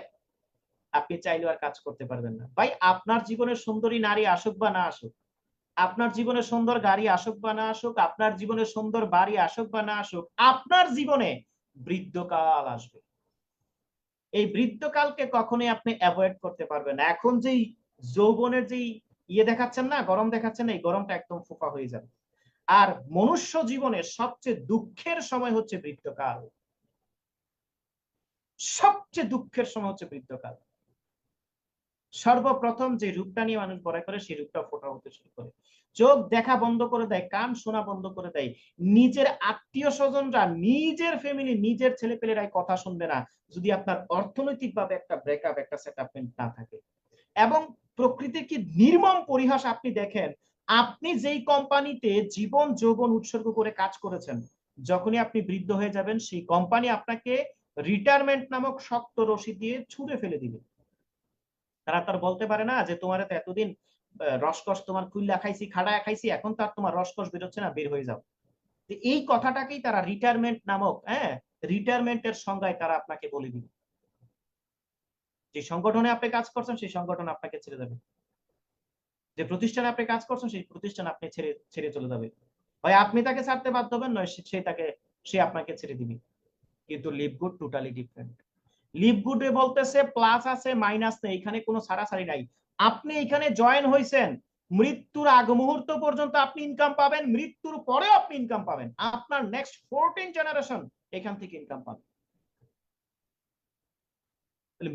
আপনি চাইলেও আর কাজ করতে পারবেন না। ভাই, আপনার জীবনে সুন্দরী নারী আসুক বা না আসুক, আপনার জীবনে সুন্দর গাড়ি আসুক বা না আসুক, আপনার জীবনে সুন্দর বাড়ি আসুক বা না আসুক, আপনার জীবনে বৃদ্ধকাল আসবে। এই বৃদ্ধকালকে কখনোই আপনি অ্যাভয়েড করতে পারবেন না। এখন যেই যৌবনের যেই দেখাচ্ছেন না, গরম দেখাচ্ছেন না, এই গরমটা একদম ফোফা হয়ে যাবে। আর মনুষ্য জীবনের সবচেয়ে দুঃখের সময় হচ্ছে বৃদ্ধকাল, সবচেয়ে দুঃখের সময় হচ্ছে বৃদ্ধকাল। সর্বপ্রথম যে রূপটা নিয়ে মানুষ বড় করে, সেই রূপটা ফোটা হতে শুরু করে, চোখ দেখা বন্ধ করে দেয়, কান শোনা বন্ধ করে দেয়, নিজের আত্মীয় স্বজনরা, নিজের ফ্যামিলি, নিজের ছেলেপেলেরাই কথা শুনবে না যদি আপনার অর্থনৈতিক ভাবে একটা ব্রেকআপ, একটা সেটলমেন্ট না থাকে। এবং প্রকৃতির কি নির্মম পরিহাস আপনি দেখেন, আপনি যেই কোম্পানিতে জীবন যৌবন উৎসর্গ করে কাজ করেছেন, যখনই আপনি বৃদ্ধ হয়ে যাবেন, সেই কোম্পানি আপনাকে রিটায়ারমেন্ট নামক শক্ত রশি দিয়ে ছুঁড়ে ফেলে দিবে। তারা তার বলতে পারে না যে তোমার তো এতদিন রসকস তোমার খুল্লা খাইছি, খাড়ায় খাইছি, এখন তো আর তোমার রসকস বেরোচ্ছে না, বের হয়ে যাও। এই কথাটাকেই তারা রিটায়ারমেন্ট নামক, রিটায়ারমেন্টের সংজ্ঞায় তারা আপনাকে বলে দিবে। যে সংগঠনে আপনি কাজ করছেন, সেই সংগঠন আপনাকে ছেড়ে দেবে। যে প্রতিষ্ঠানে আপনি কাজ করছেন, সেই প্রতিষ্ঠান আপনি ছেড়ে ছেড়ে চলে যাবে। হয় আপনি তাকে ছাড়তে বাধ্য হবেন, নয় সে আপনাকে ছেড়ে দিবে। কিন্তু live good totally different. Live good এ বলতেছে প্লাস আছে মাইনাস নেই, এখানে কোনো ছাড়াছাড়ি নাই। আপনি এখানে জয়েন হয়েছেন, মৃত্যুর আগ মুহূর্ত পর্যন্ত আপনি ইনকাম পাবেন, মৃত্যুর পরেও আপনি ইনকাম পাবেন, আপনার নেক্সট 14 জেনারেশন এখান থেকে ইনকাম পাবেন।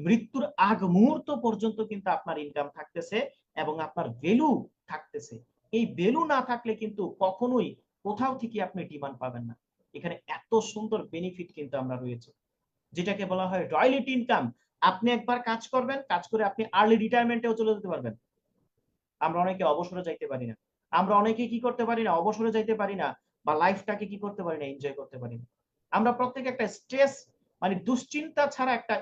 মৃত্যুর আগ মুহূর্ত পর্যন্ত কিন্তু আপনার ইনকাম থাকতেছে এবং আপনার ভ্যালু থাকতেছে। এই ভ্যালু না থাকলে কিন্তু কখনোই কোথাও থেকে আপনি ডিমান্ড পাবেন না। এখানে এত সুন্দর বেনিফিট কিন্তু আমরা রয়েছে, যেটাকে বলা হয় রয়্যালিটি ইনকাম। আপনি একবার কাজ করবেন, কাজ করে আপনি আর্লি রিটায়ারমেন্টেও চলে যেতে পারবেন। আমরা অনেকে অবসরে যাইতে পারি না, আমরা অনেকে কি করতে পারি না, অবসরে যাইতে পারি না, বা লাইফটাকে কি করতে পারি না, এনজয় করতে পারি না। আমরা প্রত্যেকে একটা স্ট্রেস, মানে দুশ্চিন্তা ছাড়া একটা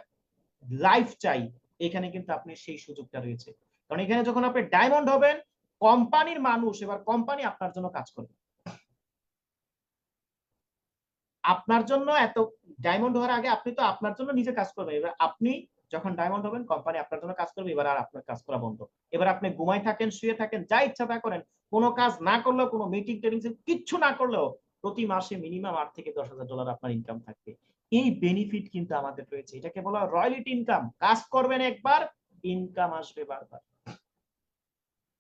লাইফ চাই। এখানে কিন্তু আপনি সেই সুযোগটা রয়েছে, কারণ এখানে যখন আপনি ডায়মন্ড হবেন, কোম্পানির মানুষ, এবার কোম্পানি আপনার জন্য কাজ করবে, আপনার জন্য। এত ডায়মন্ড হওয়ার আগে আপনি তো আপনার জন্য নিজে কাজ করবেন, এবার আপনি যখন ডায়মন্ড হবেন, কোম্পানি আপনার জন্য কাজ করবে। এবার আর আপনার কাজ করা বন্ধ। এবার আপনি ঘুমায় থাকেন, শুয়ে থাকেন, যা ইচ্ছা তা করেন, কোনো কাজ না করলেও, কোনো মিটিং টেটিং কিচ্ছু না করলেও প্রতি মাসে মিনিমাম $8,000 থেকে $10,000 আপনার ইনকাম থাকবে। এই বেনিফিট কিন্তু আমাদের রয়েছে, এটাকে বলা হয় রয়্যালিটি ইনকাম। কাজ করবেন একবার, ইনকাম আসবে বারবার।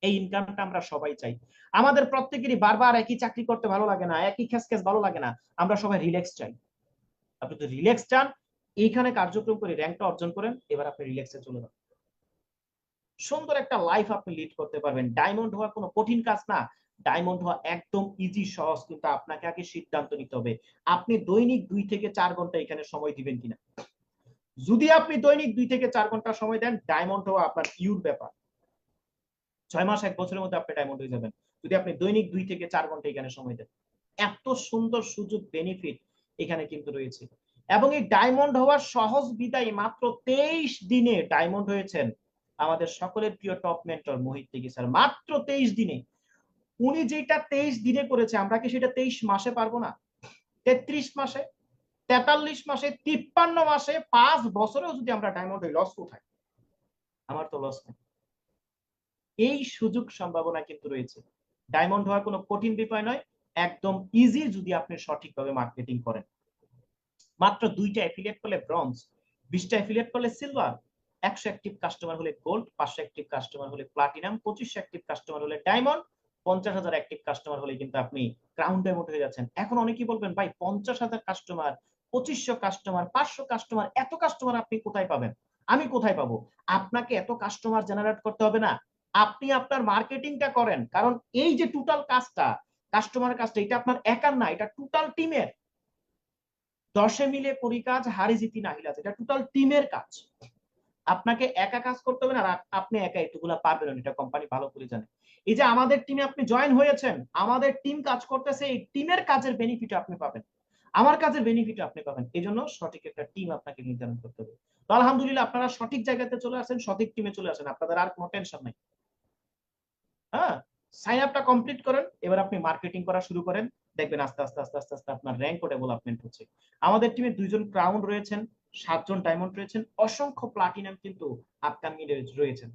এই ইনকামটা আমরা সবাই চাই। আমাদের প্রত্যেকেরই বারবার একই চাকরি করতে ভালো লাগে না, একই খেস ভালো লাগে না, আমরা সবাই রিল্যাক্স চাই। আপনি যদি রিল্যাক্স চান, এইখানে কার্যক্রম করে র্যাঙ্কটা অর্জন করেন, এবার আপনি রিল্যাক্সে চলে যান, সুন্দর একটা লাইফ আপনি লিড করতে পারবেন। ডায়মন্ড হওয়া কোনো কঠিন কাজ না, ডায়মন্ড হওয়া একদম ইজি, সহজ। কিন্তু আপনাকে আগে সিদ্ধান্ত নিতে হবে, আপনি দৈনিক 2 থেকে 4 ঘন্টা এখানে সময় দিবেন কিনা। যদি আপনি দৈনিক 2 থেকে 4 ঘন্টা সময় দেন, ডায়মন্ড হওয়া আপনার ইউর ব্যাপার। 6 মাস 1 বছরের মধ্যে আপনি ডায়মন্ড হয়ে যাবেন, যদি আপনি দৈনিক 2 থেকে 4 ঘন্টা এখানে সময় দেন। এত সুন্দর সুযোগ, বেনিফিট, এখানে কিন্তু রয়েছে। এবং এই ডায়মন্ড হওয়ার সহজ বিদায় মাত্র 23 দিনে ডায়মন্ড হয়েছেন আমাদের সকলের প্রিয় টপ মেন্টর মোহিত ত্যাগী স্যার। মাত্র 23 দিনে। উনি যেটা 23 দিনে করেছে আমরা কি সেটা 23 মাসে পারবো না? 33 মাসে, 43 মাসে, 53 মাসে, 5 বছরেও যদি আমরা ডায়মন্ড হই, লস কোথায়? আমার তো লস নেই। এই সুযোগ সম্ভাবনা কিন্তু রয়েছে। ডায়মন্ড হওয়া কোনো কঠিন বিষয় নয়, একদম ইজি যদি আপনি সঠিকভাবে মার্কেটিং করেন। মাত্র 2টা অ্যাফিলিয়েট করলে ব্রোঞ্জ, 20টা অ্যাফিলিয়েট করলে সিলভার, 100 অ্যাক্টিভ কাস্টমার হলে গোল্ড, 500 অ্যাক্টিভ কাস্টমার হলে প্লাটিনাম, 2500 অ্যাক্টিভ কাস্টমার হলে ডায়মন্ড, 50,000 অ্যাক্টিভ কাস্টমার হলে কিন্তু আপনি ক্রাউন ডায়মন্ড হয়ে যাচ্ছেন। এখন অনেকেই বলবেন ভাই 50,000 কাস্টমার, 2500 কাস্টমার, 500 কাস্টমার, এত কাস্টমার আপনি কোথায় পাবেন? আমি কোথায় পাবো? আপনাকে এত কাস্টমার জেনারেট করতে হবে না, আপনি আপনার মার্কেটিংটা করেন। কারণ এই যে টোটাল কাজটা, কাস্টমার কাজটা, এটা আপনার একার না, এটা টোটাল টিমের। 10 মিলে করি কাজ, হারি জিতি নাহিলাজ, এটা টোটাল টিমের কাজ। আপনাকে একা কাজ করতে হবে না, আর আপনি একা এতগুলা পারবেন না, এটা কোম্পানি ভালো করে জানে। এই যে আমাদের টিমে আপনি জয়েন হয়েছেন, আমাদের টিম কাজ করতেছে, এই টিমের কাজের বেনিফিট আপনি পাবেন, আমার কাজের বেনিফিট আপনি পাবেন। এই জন্য সঠিক একটা টিম আপনাকে নির্ধারণ করতে হবে। তো আলহামদুলিল্লাহ আপনারা সঠিক জায়গাতে চলে আসেন, সঠিক টিমে চলে আসেন, আপনাদের আর কোনো টেনশন নাই। হ্যাঁ, সাইন আপটা কমপ্লিট করেন, এবার আপনি মার্কেটিং করা শুরু করেন, দেখবেন আস্তে আস্তে আস্তে আস্তে আস্তে আপনার র্যাঙ্কও ডেভেলপমেন্ট হচ্ছে। আমাদের টিমে 2 জন ক্রাউন রয়েছেন, 7 জন ডায়মন্ড রয়েছেন, অসংখ্য প্লাটিনাম কিন্তু আপকামিং রয়েছেন,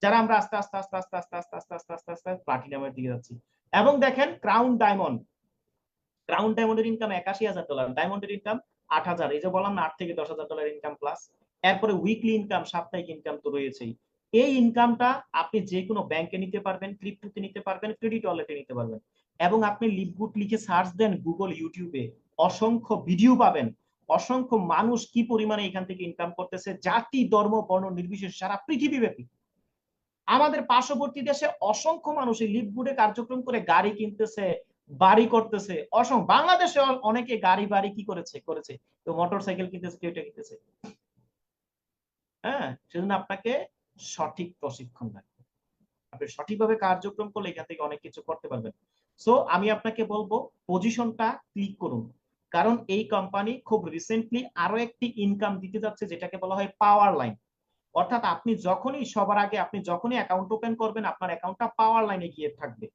যারা আমরা আস্তে আস্তে আস্তে আস্তে আস্তে আস্তে আস্তে আস্তে আস্তে আস্তে প্লাটিনামের দিকে যাচ্ছি। এবং দেখেন ক্রাউন ডায়মন্ডের ইনকাম $81,000, ডায়মন্ডের ইনকাম 8,000। এই যে বললাম না, $8 থেকে $10,000 ইনকাম প্লাস। এরপরে উইকলি ইনকাম, সাপ্তাহিক ইনকাম তো রয়েছেই। এই ইনকামটা আপনি যে কোনো ব্যাংকে নিতে পারবেন, ক্রিপ্টোতে নিতে পারবেন, ক্রেডিট ওয়ালেটে নিতে পারবেন। এবং আপনি লিভগুড লিখে সার্চ দেন গুগল, ইউটিউবে, অসংখ্য ভিডিও পাবেন, অসংখ্য মানুষ কি পরিমাণে এখান থেকে ইনকাম করতেছে, জাতি, ধর্ম, বর্ণ নির্বিশেষে সারা পৃথিবীব্যাপী। আমাদের পার্শ্ববর্তী দেশে অসংখ্য মানুষ এই লিভগুডে কার্যক্রম করে গাড়ি কিনতেছে, বাড়ি করতেছে। বাংলাদেশে অনেকে গাড়ি বাড়ি কি করেছে, তো মোটর সাইকেল কিনতেছে, কেউ এটা কিনতেছে। হ্যাঁ, সেজন্য আপনাকে সঠিক প্রশিক্ষণ লাগবে, আপনি সঠিকভাবে কার্যক্রম করলে এখান থেকে অনেক কিছু করতে পারবেন। সো আমি আপনাকে বলবো পজিশনটা ক্লিক করুন, কারণ এই কোম্পানি খুব রিসেন্টলি আরো একটি ইনকাম দিতে যাচ্ছে, যেটাকে বলা হয় পাওয়ার লাইন। অর্থাৎ আপনি যখনই সবার আগে আপনি যখনই অ্যাকাউন্ট ওপেন করবেন, আপনার অ্যাকাউন্টটা পাওয়ার লাইনে গিয়ে থাকবে।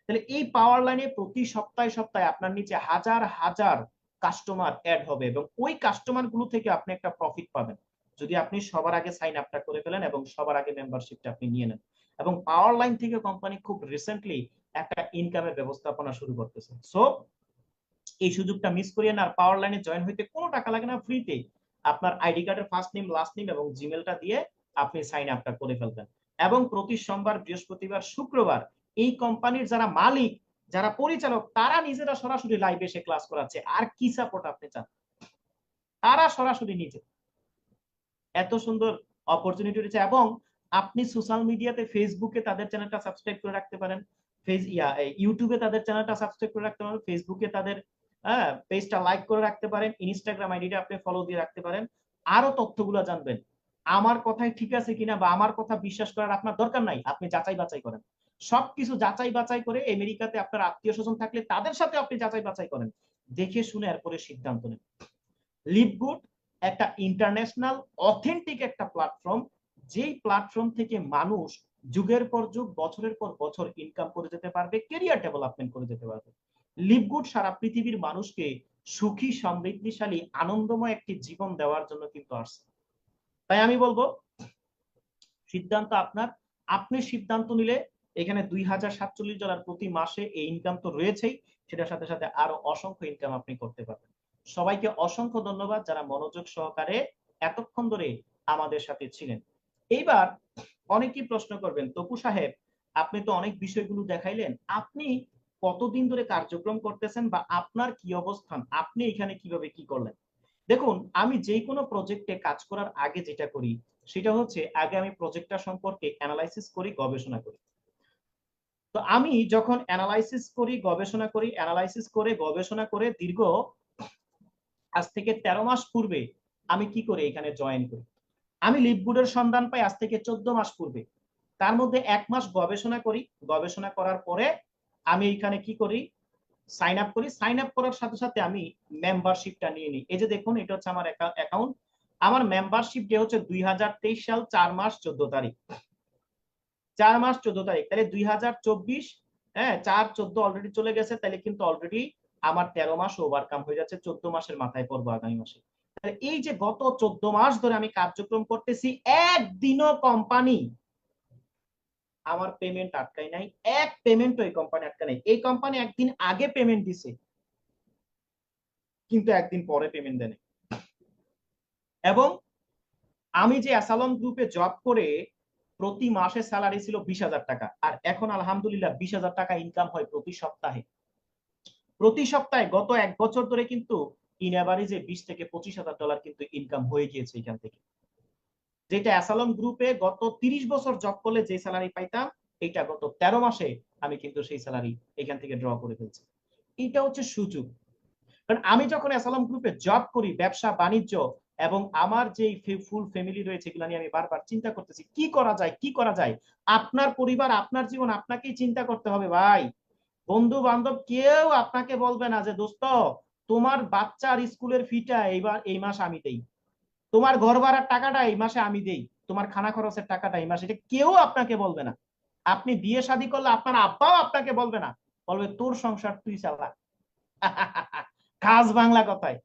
তাহলে এই পাওয়ার লাইনে প্রতি সপ্তাহে সপ্তাহে আপনার নিচে হাজার হাজার কাস্টমার অ্যাড হবে, এবং ওই কাস্টমার গুলো থেকে আপনি একটা প্রফিট পাবেন যদি আপনি সবার আগে সাইন আপটা করে ফেলেন এবং সবার আগে মেম্বারশিপটা আপনি নিয়ে নেন। এবং পাওয়ার লাইন থেকে কোম্পানি খুব রিসেন্টলি একটা ইনকামের ব্যবস্থাপনা শুরু করতেছে। সো এই সুযোগটা মিস করিয়েন। আর পাওয়ার লাইনে জয়েন হইতে কোনো টাকা লাগে না, ফ্রিতে আপনার আইডি কার্ডের ফার্স্ট নেম, লাস্ট নেম এবং জিমেলটা দিয়ে আপনি সাইন আপটা করে ফেলবেন। এবং প্রতি সোমবার, বৃহস্পতিবার, শুক্রবার এই কোম্পানির যারা মালিক, যারা পরিচালক, তারা নিজেরা সরাসরি লাইভে এসে ক্লাস করাচ্ছে। আর কি সাপোর্ট আপনি চান? তারা সরাসরি নিজে, এত সুন্দর অপরচুনিটি রয়েছে। এবং আপনি সোশ্যাল মিডিয়াতে, ফেসবুকে তাদের চ্যানেলটা সাবস্ক্রাইব করে রাখতে পারেন, ইউটিউবে তাদের চ্যানেলটা সাবস্ক্রাইব করে রাখতে পারেন, ফেসবুকে তাদের পেজটা লাইক করে রাখতে পারেন, ইনস্টাগ্রাম আইডিটা আপনি ফলো দিয়ে রাখতে পারেন। আরো তথ্যগুলো জানবেন, আমার কথাই ঠিক আছে কিনা বা আমার কথা বিশ্বাস করার আপনার দরকার নাই, আপনি যাচাই বাছাই করেন। সবকিছু যাচাই বাছাই করে, আমেরিকাতে আপনার আত্মীয় স্বজন থাকলে তাদের সাথে আপনি যাচাই বাছাই করেন, দেখে শুনে এরপরে সিদ্ধান্ত নেন। লিভগুড একটা ইন্টারন্যাশনাল অথেন্টিক একটা প্ল্যাটফর্ম, যেই প্ল্যাটফর্ম থেকে মানুষ যুগের পর যুগ, বছরের পর বছর ইনকাম করে যেতে পারবে, ক্যারিয়ার ডেভেলপমেন্ট করে যেতে পারবে। লিভগুড সারা পৃথিবীর মানুষকে সুখী, সমৃদ্ধিশালী, আনন্দময় একটি জীবন দেওয়ার জন্য কিন্তু আসছে। তাই আমি বলবো সিদ্ধান্ত আপনার। আপনি সিদ্ধান্ত নিলে এখানে $2,047 প্রতি মাসে এই ইনকাম তো রয়েছেই, সেটার সাথে সাথে আরো অসংখ্য ইনকাম আপনি করতে পারবেন। সবাইকে অসংখ্য ধন্যবাদ যারা মনোযোগ সহকারে এতক্ষণ ধরে আমাদের সাথে ছিলেন। এইবার অনেকেই প্রশ্ন করবেন, তপু সাহেব আপনি তো অনেক বিষয়গুলো দেখাইলেন, আপনি কতদিন ধরে কার্যক্রম করতেছেন বা আপনার কি অবস্থান, আপনি এখানে কিভাবে কি করলেন? দেখুন, আমি যে কোনো প্রজেক্টে কাজ করার আগে যেটা করি সেটা হচ্ছে আগে আমি প্রজেক্টটা সম্পর্কে অ্যানালাইসিস করি, গবেষণা করি। তো আমি যখন অ্যানালাইসিস করি, গবেষণা করে দীর্ঘ আজ থেকে 13 মাস পূর্বে আমি কি করে এখানে জয়েন করি। আমি লিভগুডের সন্ধান পাই আজ থেকে 14 মাস পূর্বে। তার মধ্যে 1 মাস গবেষণা করি, গবেষণা করার পরে আমি এখানে কি করি, সাইন আপ করি, সাইন আপ করার সাথে সাথে আমি মেম্বারশিপটা নিয়ে নিই। এই যে দেখুন, এটা হচ্ছে আমার অ্যাকাউন্ট। আমার মেম্বারশিপ ডে হচ্ছে 2023 সাল 4 মাস 14 তারিখ, 4 মাস 14 তারিখ। তাহলে 2024, হ্যাঁ 4/14 অলরেডি চলে গেছে, তাহলে কিন্তু অলরেডি আমার 13 মাস ওভারকাম হয়ে যাচ্ছে, 14 মাসের মাথায় পড়বো আগামী মাসে। তাহলে এই যে গত 14 মাস ধরে আমি কার্যক্রম করতেছি, একদিনও কোম্পানি আমার পেমেন্ট আটকায় নাই, এক পেমেন্ট ওই কোম্পানি আটকায় নাই। এই কোম্পানি একদিন আগে পেমেন্ট দিছে, কিন্তু একদিন পরে পেমেন্ট দেয় নাই। এবং আমি যে অ্যাসালন গ্রুপে জব করে প্রতি মাসে স্যালারি ছিল 20,000 টাকা, আর এখন আলহামদুলিল্লাহ 20,000 টাকা ইনকাম হয় প্রতি সপ্তাহে। প্রতি সপ্তাহে গত 1 বছর ধরে কিন্তু ইন এভারেজে 20 থেকে $25,000 কিন্তু ইনকাম হয়ে গিয়েছে এখান থেকে। যেটা অ্যাসালন গ্রুপে গত 30 বছর জব করলে যে স্যালারি পাইতাম, এটা গত 13 মাসে আমি কিন্তু সেই স্যালারি এখান থেকে ড্র করে ফেলছি। এটা হচ্ছে সুযোগ। কারণ আমি যখন অ্যাসালন গ্রুপে জব করি, ব্যবসা বাণিজ্য এবং আমার যে ফুল ফ্যামিলি রয়েছে, এগুলো নিয়ে আমি বারবার চিন্তা করতেছি কি করা যায়, কি করা যায়। আপনার পরিবার, আপনার জীবন আপনাকেই চিন্তা করতে হবে ভাই। বন্ধু বান্ধব কেউ আপনাকে বলবে না যে দোস্ত তোমার বাচ্চার স্কুলের ফিটা এই মাস আমি দেই, তোমার ঘর ভাড়ার টাকাটা এই মাসে আমি দেই, তোমার খানা খরচের টাকাটা এই মাসে, এটা কেউ আপনাকে বলবে না। আপনি বিয়ে শাদী করলে আপনার আব্বাও আপনাকে বলবে না, বলবে তোর সংসার তুই চালা। কাজ বাংলা কথায়।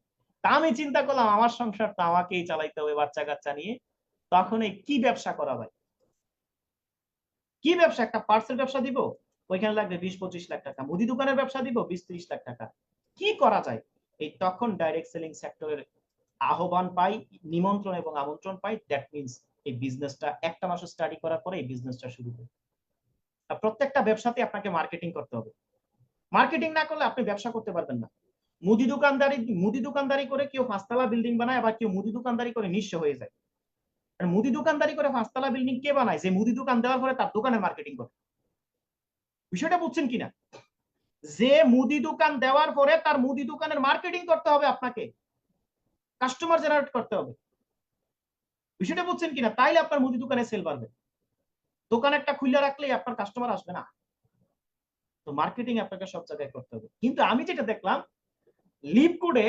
তা আমি চিন্তা করলাম আমার সংসার তো আমাকেই চালাইতে হবে বাচ্চা কাচ্চা নিয়ে। তখন এই কি ব্যবসা করা হয়, কি ব্যবসা, একটা পার্সেল ব্যবসা দিব, ওইখানে লাগবে 20-25 লাখ টাকা। মুদি দোকানের ব্যবসা দিব 20-30 লাখ টাকা। কি করা যায়? এই তখন ডাইরেক্ট সেলিং সেক্টরের আহ্বান পাই, নিমন্ত্রণ এবং আমন্ত্রণ পাই। দ্যাট মিনস এই বিজনেসটা একটা মাস স্টাডি করার পরে এই বিজনেসটা শুরু করি। আর প্রত্যেকটা ব্যবসাতে আপনাকে মার্কেটিং করতে হবে। মার্কেটিং না করলে আপনি ব্যবসা করতে পারবেন না। মুদি দোকানদারি করে কেউ 5 তলা বিল্ডিং বানায়, আবার কেউ মুদি দোকানদারি করে নিঃস্ব হয়ে যায়। আর মুদি দোকানদারি করে 5 তলা বিল্ডিং কে বানায়? যে মুদি দোকান দেওয়ার পরে তার দোকানে মার্কেটিং করে। বিষয়টা বুঝছেন কিনা? যে মুদি দোকান দেওয়ার পরে তার মুদি দোকানের মার্কেটিং করতে হবে, আপনাকে কাস্টমার জেনারেট করতে হবে। বিষয়টা বুঝছেন কিনা? তাইলে আপনার মুদি দোকানে সেল বাড়বে। দোকান একটা খুলে রাখলেই আপনার কাস্টমার আসবে না। তো মার্কেটিং আপনাকে সব জায়গায় করতে হবে। কিন্তু আমি যেটা দেখলাম, লিভ কোডে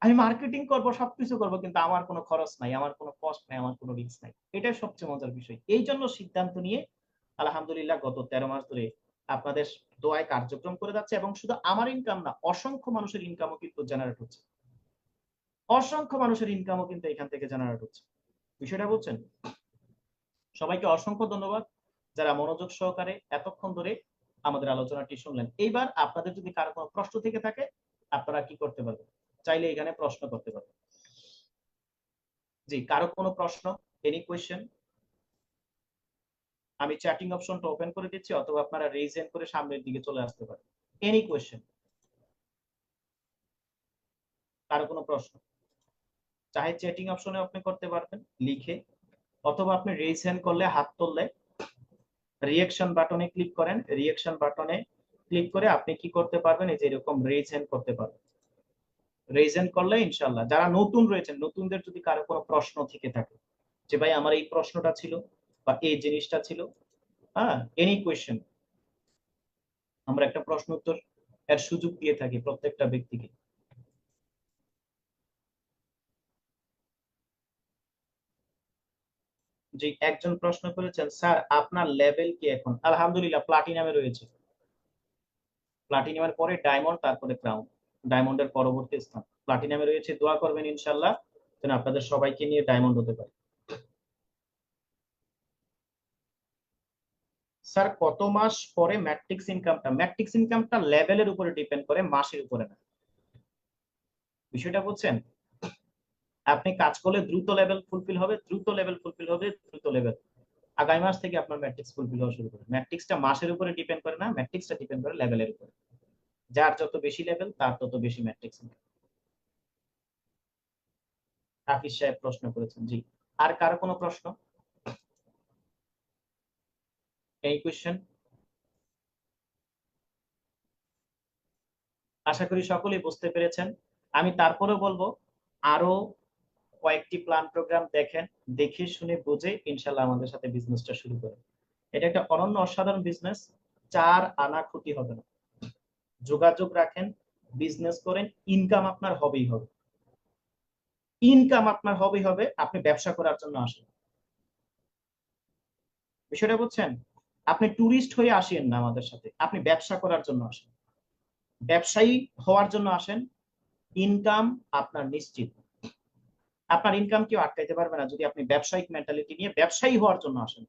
আমি মার্কেটিং করব, সবকিছু করব, কিন্তু আমার কোনো খরচ নাই, আমার কোনো কস্ট নাই, আমার কোনো রিস্ক নাই। এটাই সবচেয়ে মজার বিষয়। এই জন্য সিদ্ধান্ত নিয়ে আলহামদুলিল্লাহ গত 13 মাস ধরে আপনাদের দোয়ায় কার্যক্রম করে যাচ্ছে। এবং শুধু আমার ইনকাম না, অসংখ্য মানুষের ইনকামও কিন্তু জেনারেট হচ্ছে, অসংখ্য মানুষের ইনকামও কিন্তু এখান থেকে জেনারেট হচ্ছে। বিষয়টা বুঝছেন? সবাইকে অসংখ্য ধন্যবাদ যারা মনোযোগ সহকারে এতক্ষণ ধরে আমাদের আলোচনাটি শুনলেন। এইবার আপনাদের যদি কারো কোনো প্রশ্ন থেকে থাকে, আপনারা কি করতে পারবেন, চাইলে এখানে প্রশ্ন করতে পারবেন। জি, কারো কোনো প্রশ্ন, এনি কোয়েশ্চেন? আমি চ্যাটিং অপশনটা ওপেন করে দিচ্ছি, অথবা আপনারা রেইজ হ্যান্ড করে সামনের দিকে চলে আসতে পারেন। Any question? কারো কোনো প্রশ্ন? চাহে চ্যাটিং অপশনে আপনি করতে পারবেন লিখে, অথবা আপনি রেইজ হ্যান্ড করলে, হাত তুললে রিঅ্যাকশন বাটনে ক্লিক করেন, রিঅ্যাকশন বাটনে ক্লিক করে আপনি কি করতে পারবেন, এই যে এরকম রেইজ হ্যান্ড করতে পারবেন। রেইজ হ্যান্ড করলে ইনশাআল্লাহ যারা নতুন রয়েছেন, নতুনদের যদি কারো কোনো প্রশ্ন থেকে থাকে যে ভাই আমার এই প্রশ্নটা ছিল বা এই জিনিসটা ছিল, হ্যাঁ এনি কোয়েশ্চেন, আমরা একটা প্রশ্ন উত্তর এর সুযোগ দিয়ে থাকি প্রত্যেকটা ব্যক্তিকে। যে একজন প্রশ্ন করেছেন, স্যার আপনার লেভেল কি এখন? আলহামদুলিল্লাহ প্লাটিনামে রয়েছে। প্লাটিনামের পরে ডায়মন্ড, তারপরে ক্রাউন, ডায়মন্ডের পরবর্তী স্থান প্লাটিনামে রয়েছে। দোয়া করবেন ইনশাআল্লাহ যেন আপনাদের সবাইকে নিয়ে ডায়মন্ড হতে পারে। স্যার কত মাস পরে ম্যাট্রিক্স ইনকামটা? ম্যাট্রিক্স ইনকামটা লেভেলের উপরে ডিপেন্ড করে, মাসের উপরে না। বিষয়টা বুঝছেন? আপনি কাজ করলে দ্রুত লেভেল ফুলফিল হবে, দ্রুত লেভেল ফুলফিল হবে, দ্রুত লেভেল। আগামী মাস থেকে আপনার ম্যাট্রিক্স ফুলফিল হওয়া শুরু করে। ম্যাট্রিক্সটা মাসের উপরে ডিপেন্ড করে না, ম্যাট্রিক্সটা ডিপেন্ড করে লেভেলের উপরে। যার যত বেশি লেভেল তার তত বেশি ম্যাট্রিক্স ইনকাম। হাফিজ সাহেব প্রশ্ন করেছেন। জি, আর কারো কোনো প্রশ্ন? এই কোয়েশ্চেন? আশা করি সকলেই বুঝতে পেরেছেন। আমি তারপরেও বলবো আরো কয়েকটি প্ল্যান প্রোগ্রাম দেখেন, দেখে শুনে বুঝে ইনশাল্লাহ আমাদের সাথে বিজনেসটা শুরু করেন। এটা একটা অনন্য অসাধারণ বিজনেস, 4 আনা ক্ষতি হবে না। যোগাযোগ রাখেন, বিজনেস করেন, ইনকাম আপনার হবেই হবে। ইনকাম আপনার হবেই হবে, আপনি ব্যবসা করার জন্য আসেন। বিষয়টা বুঝছেন? আপনি ট্যুরিস্ট হয়ে আসেন না আমাদের সাথে, আপনি ব্যবসা করার জন্য আসেন, ব্যবসায়ী হওয়ার জন্য আসেন। ইনকাম আপনার নিশ্চিত। আপনার ইনকাম কেউ আটকাইতে পারবে না যদি আপনি ব্যবসায়িক মেন্টালিটি নিয়ে ব্যবসায়ী হওয়ার জন্য আসেন।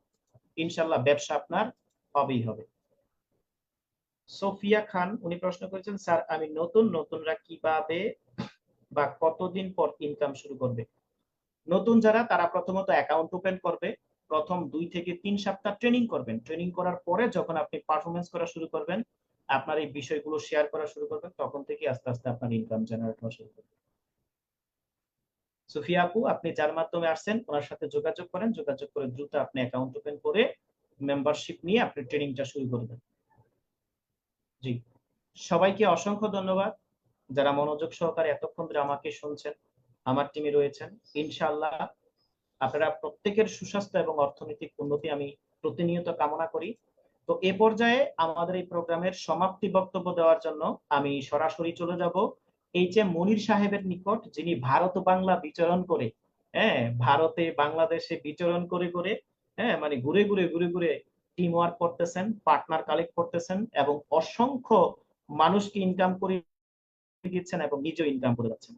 ইনশাল্লাহ ব্যবসা আপনার হবেই হবে। সোফিয়া খান উনি প্রশ্ন করেছেন, স্যার আমি নতুনরা কিভাবে বা কতদিন পর ইনকাম শুরু করবে? নতুন যারা, তারা প্রথমত অ্যাকাউন্ট ওপেন করবে, প্রথম 2 থেকে 3 সপ্তাহ ট্রেনিং করবেন। ট্রেনিং করার পরে যখন আপনি পারফরমেন্স করা শুরু করবেন, আপনার এই বিষয়গুলো শেয়ার করা শুরু করবেন, তখন থেকে আস্তে আস্তে আপনার ইনকাম জেনারেট হওয়া শুরু করবে। সুফিয়া আপু, আপনি যার মাধ্যমে আসছেন ওনার সাথে যোগাযোগ করেন, যোগাযোগ করে দ্রুত আপনি অ্যাকাউন্ট ওপেন করে মেম্বারশিপ নিয়ে আপনি ট্রেনিংটা শুরু করবেন। জি, সবাইকে অসংখ্য ধন্যবাদ যারা মনোযোগ সহকারে এতক্ষণ ধরে আমাকে শুনছেন, আমার টিমে রয়েছেন। ইনশাআল্লাহ আপনারা প্রত্যেকের সুস্বাস্থ্য এবং অর্থনৈতিক উন্নতি আমি প্রতিনিয়ত কামনা করি। তো এ পর্যায়ে আমাদের এই প্রোগ্রামের সমাপ্তি বক্তব্য দেওয়ার জন্য আমি সরাসরি চলে যাব এইচ.এম. মনির সাহেবের নিকট, যিনি ভারত বাংলা বিচরণ করে, হ্যাঁ, ভারতে বাংলাদেশে বিচরণ করে করে, হ্যাঁ, মানে ঘুরে ঘুরে টিম ওয়ার্ক করতেছেন, পার্টনার কালেক্ট করতেছেন এবং অসংখ্য মানুষকে ইনকাম করে দিচ্ছেন এবং নিজেও ইনকাম করে যাচ্ছেন।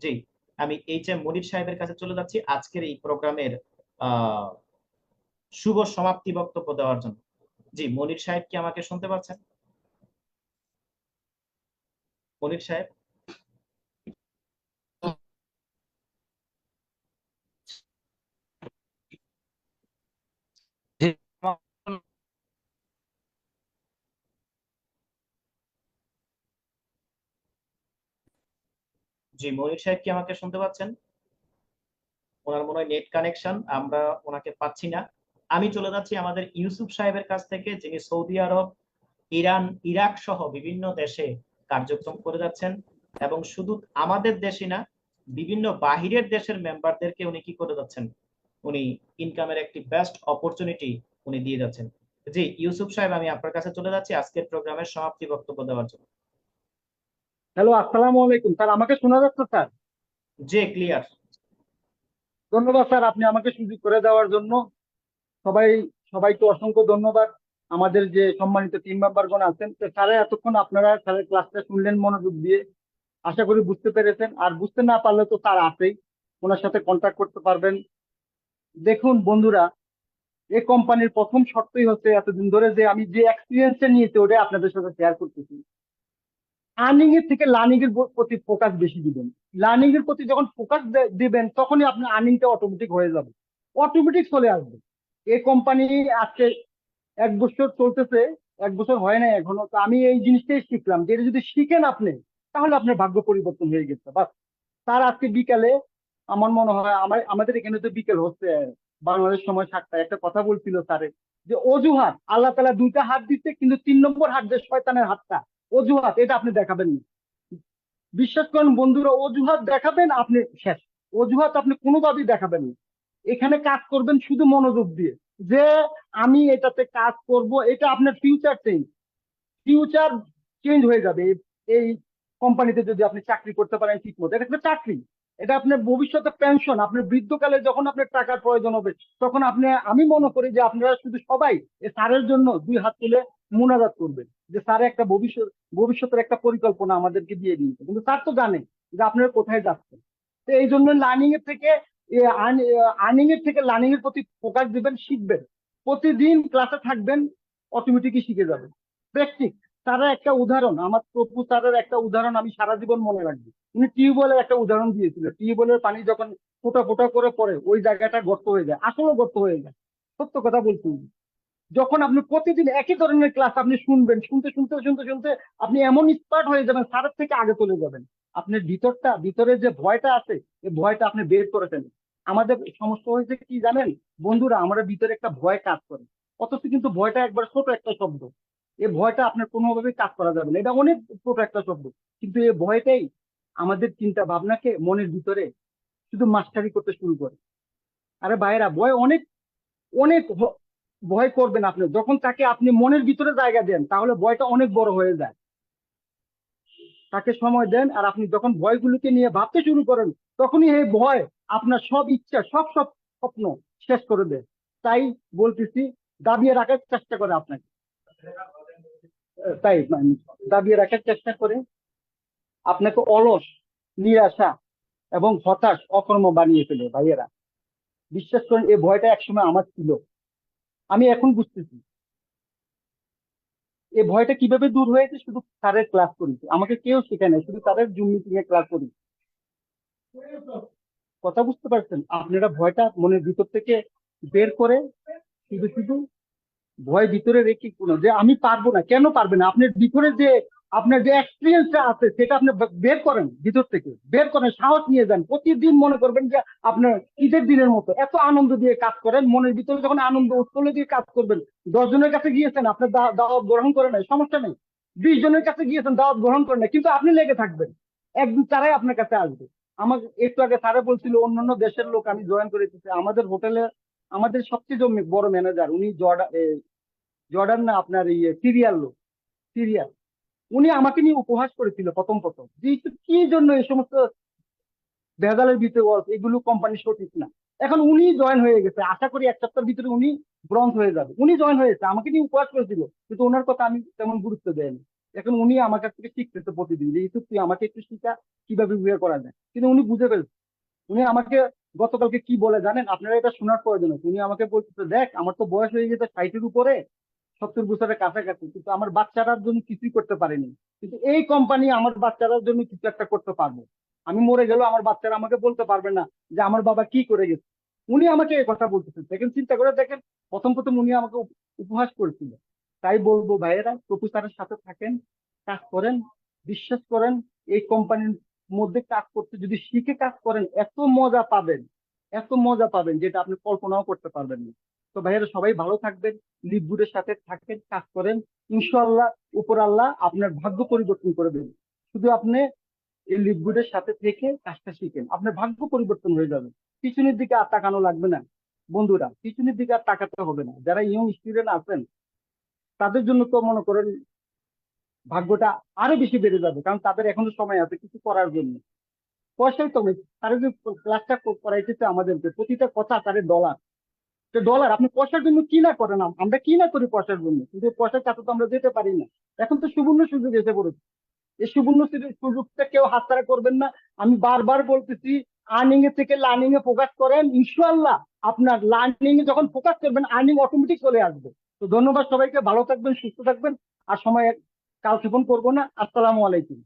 জি, আমি এইচ.এম. মনির সাহেবের কাছে চলে যাচ্ছি আজকের এই প্রোগ্রামের আহ শুভ সমাপ্তি বক্তব্য দেওয়ার জন্য। জি, মনির সাহেব কি আমাকে শুনতে পাচ্ছেন? মনির সাহেব? জি, জি, মনির সাহেব কি আমাকে শুনতে পাচ্ছেন? ওনার মনে হয় নেট কানেকশন, আমরা ওনাকে পাচ্ছি না। আমি চলে যাচ্ছি আমাদের ইউসুফ সাহেবের কাছ থেকে, যিনি সৌদি আরব, ইরান, ইরাক সহ বিভিন্ন দেশে কার্যক্রম করে যাচ্ছেন এবং শুধু আমাদের দেশে না, বিভিন্ন বাহিরের দেশের মেম্বারদেরকে উনি কি করে যাচ্ছেন, উনি ইনকামের একটি বেস্ট অপরচুনিটি উনি দিয়ে যাচ্ছেন। জি ইউসুফ সাহেব, আমি আপনার কাছে চলে যাচ্ছি আজকের প্রোগ্রামের সমাপ্তি বক্তব্য দেওয়ার জন্য। হ্যালো, আসসালামু আলাইকুম স্যার, আমাকে শোনা যাচ্ছে স্যার? জি, ক্লিয়ার। ধন্যবাদ স্যার আপনি আমাকে সুযোগ করে দেওয়ার জন্য। সবাই সবাইকে অসংখ্য ধন্যবাদ। আমাদের যে সম্মানিত টিম মেম্বারগণ আছেন, তো স্যারে এতক্ষণ আপনারা স্যারের ক্লাসটা শুনলেন মনোযোগ দিয়ে, আশা করি বুঝতে পেরেছেন। আর বুঝতে না পারলে তো স্যার আছেই, ওনার সাথে কন্ট্যাক্ট করতে পারবেন। দেখুন বন্ধুরা, এই কোম্পানির প্রথম শর্তই হচ্ছে এতদিন ধরে যে আমি যে এক্সপিরিয়েন্সটা নিয়েছি ওটাই আপনাদের সাথে শেয়ার করতেছি। আর্নিং এর থেকে লার্নিং এর প্রতি ফোকাস বেশি দিবেন। লার্নিং এর প্রতি যখন ফোকাস দিবেন তখনই আপনার আর্নিংটা অটোমেটিক হয়ে যাবে, অটোমেটিক চলে আসবে। এই কোম্পানি আজকে 1 বছর চলতেছে, 1 বছর হয় না এখনো। তো আমি এই জিনিসটাই শিখলাম যে এটা যদি শিখেন আপনি, তাহলে আপনার ভাগ্য পরিবর্তন হয়ে গেছে। বাস। তার আজকে বিকালে আমার মনে হয় আমাদের এখানে তো বিকেল হচ্ছে, বাংলাদেশ সময় 7টায় একটা কথা বলছিল স্যারে, যে অজুহাত আল্লাহ তাআলা 2টা হাত দিচ্ছে, কিন্তু 3 নম্বর হাত যে শয়তানের হাতটা, অজুহাত এটা আপনি দেখাবেন না। বিশ্বাস করেন বন্ধুরা, অজুহাত দেখাবেন আপনি শেষ। অজুহাত আপনি কোনোভাবেই দেখাবেন না। এখানে কাজ করবেন শুধু মনোযোগ দিয়ে, যে আমি এটাতে কাজ করব, এটা আপনার ফিউচার চেঞ্জ হয়ে যাবে। এই কোম্পানিতে যদি আপনি চাকরি করতে পারেন ঠিক মতো, এটা একটা চাকরি, এটা আপনার ভবিষ্যতে পেনশন। আপনার বৃদ্ধকালে যখন আপনার টাকার প্রয়োজন হবে, তখন আপনি, আমি মনে করি যে আপনারা শুধু সবাই এই স্যারের জন্য 2 হাত তুলে মুনাজাত করবেন, যে স্যার একটা ভবিষ্যতের একটা পরিকল্পনা আমাদেরকে দিয়ে দিয়েছে। কিন্তু স্যার তো জানে যে আপনারা কোথায় যাচ্ছেন। তো এই জন্য আর্নিং এর থেকে লার্নিং এর প্রতি ফোকাস দিবেন, শিখবেন, প্রতিদিন ক্লাসে থাকবেন, অটোমেটিকই শিখে যাবেন। প্র্যাকটিস। স্যারের একটা উদাহরণ, আমার প্রভু স্যারের একটা উদাহরণ আমি সারা জীবন মনে রাখবো। উনি টিউবওয়েলের একটা উদাহরণ দিয়েছিল, টিউবওয়েলের পানি যখন ফোঁটা ফোঁটা করে পড়ে ওই জায়গাটা গর্ত হয়ে যায়, আসলে গর্ত হয়ে যায়। সত্য কথা বলছি। যখন আপনি প্রতিদিন একই ধরনের ক্লাস আপনি শুনবেন, শুনতে শুনতে শুনতে শুনতে আপনি এমন স্মার্ট হয়ে যাবেন, স্যারের থেকে আগে চলে যাবেন। আপনার ভিতরে যে ভয়টা আছে, এই ভয়টা আপনি বের করে ফেলেন। আমাদের সমস্যা হয়েছে কি জানেন বন্ধুরা, আমাদের ভিতরে একটা ভয় কাজ করে, অথচ কিন্তু ভয়টা একবার ছোট একটা শব্দ। এই ভয়টা আপনার কোনোভাবেই কাজ করা যাবে না, এটা অনেক ছোট একটা শব্দ, কিন্তু এই ভয়টাই আমাদের চিন্তা ভাবনাকে মনের ভিতরে শুধু মাস্টারি করতে শুরু করে। আরে ভাইরা, ভয় অনেক অনেক ভয় করবেন আপনি, যখন তাকে আপনি মনের ভিতরে জায়গা দেন তাহলে ভয়টা অনেক বড় হয়ে যায়। তাকে সময় দেন, আর আপনি যখন ভয়গুলোকে নিয়ে ভাবতে শুরু করেন তখনই এই ভয় আপনার সব ইচ্ছা সব স্বপ্ন শেষ করে দেয়। তাই বলতেছি, দাবিয়ে রাখার চেষ্টা করে আপনাকে, তাই দাবিয়ে রাখার চেষ্টা করে আপনাকে অলস, নিরাশা এবং হতাশ, অকর্ম বানিয়ে ফেলে। ভাইয়েরা, বিশ্বাস করেন এই ভয়টা একসময় আমার ছিল, আমি এখন বুঝতেছি এই ভয়টা কিভাবে দূর হয়েছে। শুধু স্যারের ক্লাস করেছি, আমাকে কেউ শেখায় না, শুধু স্যারের জুম মিটিং এ ক্লাস করি। কথা বুঝতে পারছেন? আপনারা ভয়টা মনের ভিতর থেকে বের করে শুধু শুধু ভয় ভিতরে রেখে কোনো যে আমি পারবো না, কেন পারবে না? আপনার ভিতরে যে আপনার যে এক্সপিরিয়েন্সটা আছে সেটা আপনি বের করেন, ভিতর থেকে বের করেন, সাহস নিয়ে যান। প্রতিদিন মনে করবেন যে আপনার ঈদের দিনের মতো এত আনন্দ দিয়ে কাজ করেন। মনের ভিতরে যখন আনন্দ উৎফুল্ল দিয়ে কাজ করবেন, 10 জনের কাছে গিয়েছেন, আপনার দাওয়াত গ্রহণ করে নাই, সমস্যা নেই। 20 জনের কাছে গিয়েছেন, দাওয়াত গ্রহণ করে নাই, কিন্তু আপনি লেগে থাকবেন, একদিন তারাই আপনার কাছে আসবে। আমাকে একটু আগে স্যারে বলছিল অন্যান্য দেশের লোক আমি জয়েন করে দিচ্ছি। আমাদের হোটেলে আমাদের সবচেয়ে বড় ম্যানেজার, উনি জর্ডান না, আপনার এই সিরিয়াল লোক, সিরিয়াল। উনি আমাকে নিয়ে উপহাস করেছিল প্রথম যে কি জন্য এই সমস্ত ভেজালের ভিতরে এগুলো কোম্পানি সঠিক না। এখন উনি জয়েন হয়ে গেছে, আশা করি 1 সপ্তাহের ভিতরে উনি ব্রঞ্জ হয়ে যাবে। উনি জয়েন হয়েছে, আমাকে নিয়ে উপহাস করেছিল, কিন্তু ওনার কথা আমি তেমন গুরুত্ব দেয়নি। এখন উনি আমার কাছ থেকে শিখতেছে প্রতিদিন যে ইউসুফ তুই আমাকে একটু শিখা কিভাবে বিয়ে করা যায়। কিন্তু উনি বুঝে ফেলছে। উনি আমাকে গতকালকে কি বলে জানেন? আপনারা এটা শোনার প্রয়োজন আছে। উনি আমাকে বলতেছে, দেখ আমার তো বয়স হয়ে গেছে 60-এর উপরে, 70 বছরের কাছাকাছি, কিন্তু আমার বাচ্চারার জন্য কিছুই করতে পারেনি, কিন্তু এই কোম্পানি আমার বাচ্চারার জন্য কিছু একটা করতে পারবে। আমি মরে গেলেও আমার বাচ্চারা আমাকে বলতে পারবে না যে আমার বাবা কি করে গেছে। উনি আমাকে এই কথা বলতেছেন। দেখেন, চিন্তা করে দেখেন, প্রথম উনি আমাকে উপহাস করেছিল। তাই বলবো ভাইয়েরা, প্রফেসরের সাথে থাকেন, কাজ করেন, বিশ্বাস করেন এই কোম্পানির মধ্যে কাজ করতে যদি শিখে কাজ করেন এত মজা পাবেন, এত মজা পাবেন যেটা আপনি কল্পনাও করতে পারবেন না। তো ভাইয়েরা, সবাই ভালো থাকবেন, লিপগুডের সাথে থাকেন, কাজ করেন, ইনশাআল্লাহ উপর আল্লাহ আপনার ভাগ্য পরিবর্তন করে দেবেন। শুধু আপনি এই লিপগুডের সাথে থেকে কাজটা শিখেন, আপনার ভাগ্য পরিবর্তন হয়ে যাবে। পিছনের দিকে আর তাকানো লাগবে না বন্ধুরা, পিছনের দিকে আর তাকাতে হবে না। যারা ইয়ং স্টুডেন্ট আছেন তাদের জন্য তো মনে করেন ভাগ্যটা আরো বেশি বেড়ে যাবে, কারণ তাদের এখনো সময় আছে কিছু করার জন্য। পয়সাই তো নেই, তারা যে ক্লাসটা করাইতেছে আমাদেরকে, প্রতিটা কথা তাদের ডলার। ডলার আপনি পয়সার জন্য কি না করেন, আমরা কি না করি পয়সার জন্য, কিন্তু পয়সার কাছে তো আমরা যেতে পারি না। এখন তো সুবর্ণ সুযোগ এসে পড়েছে, এই সুবর্ণ সুযোগটা কেউ হাতছাড়া করবেন না। আমি বারবার বলতেছি, আর্নিং এর থেকে লার্নিং এ ফোকাস করেন, ইনশাআল্লাহ আপনার লার্নিং এ যখন ফোকাস করবেন আর্নিং অটোমেটিক চলে আসবে। তো ধন্যবাদ সবাইকে, ভালো থাকবেন, সুস্থ থাকবেন, আর সময় কালক্ষেপণ করবো না। আসসালামু আলাইকুম।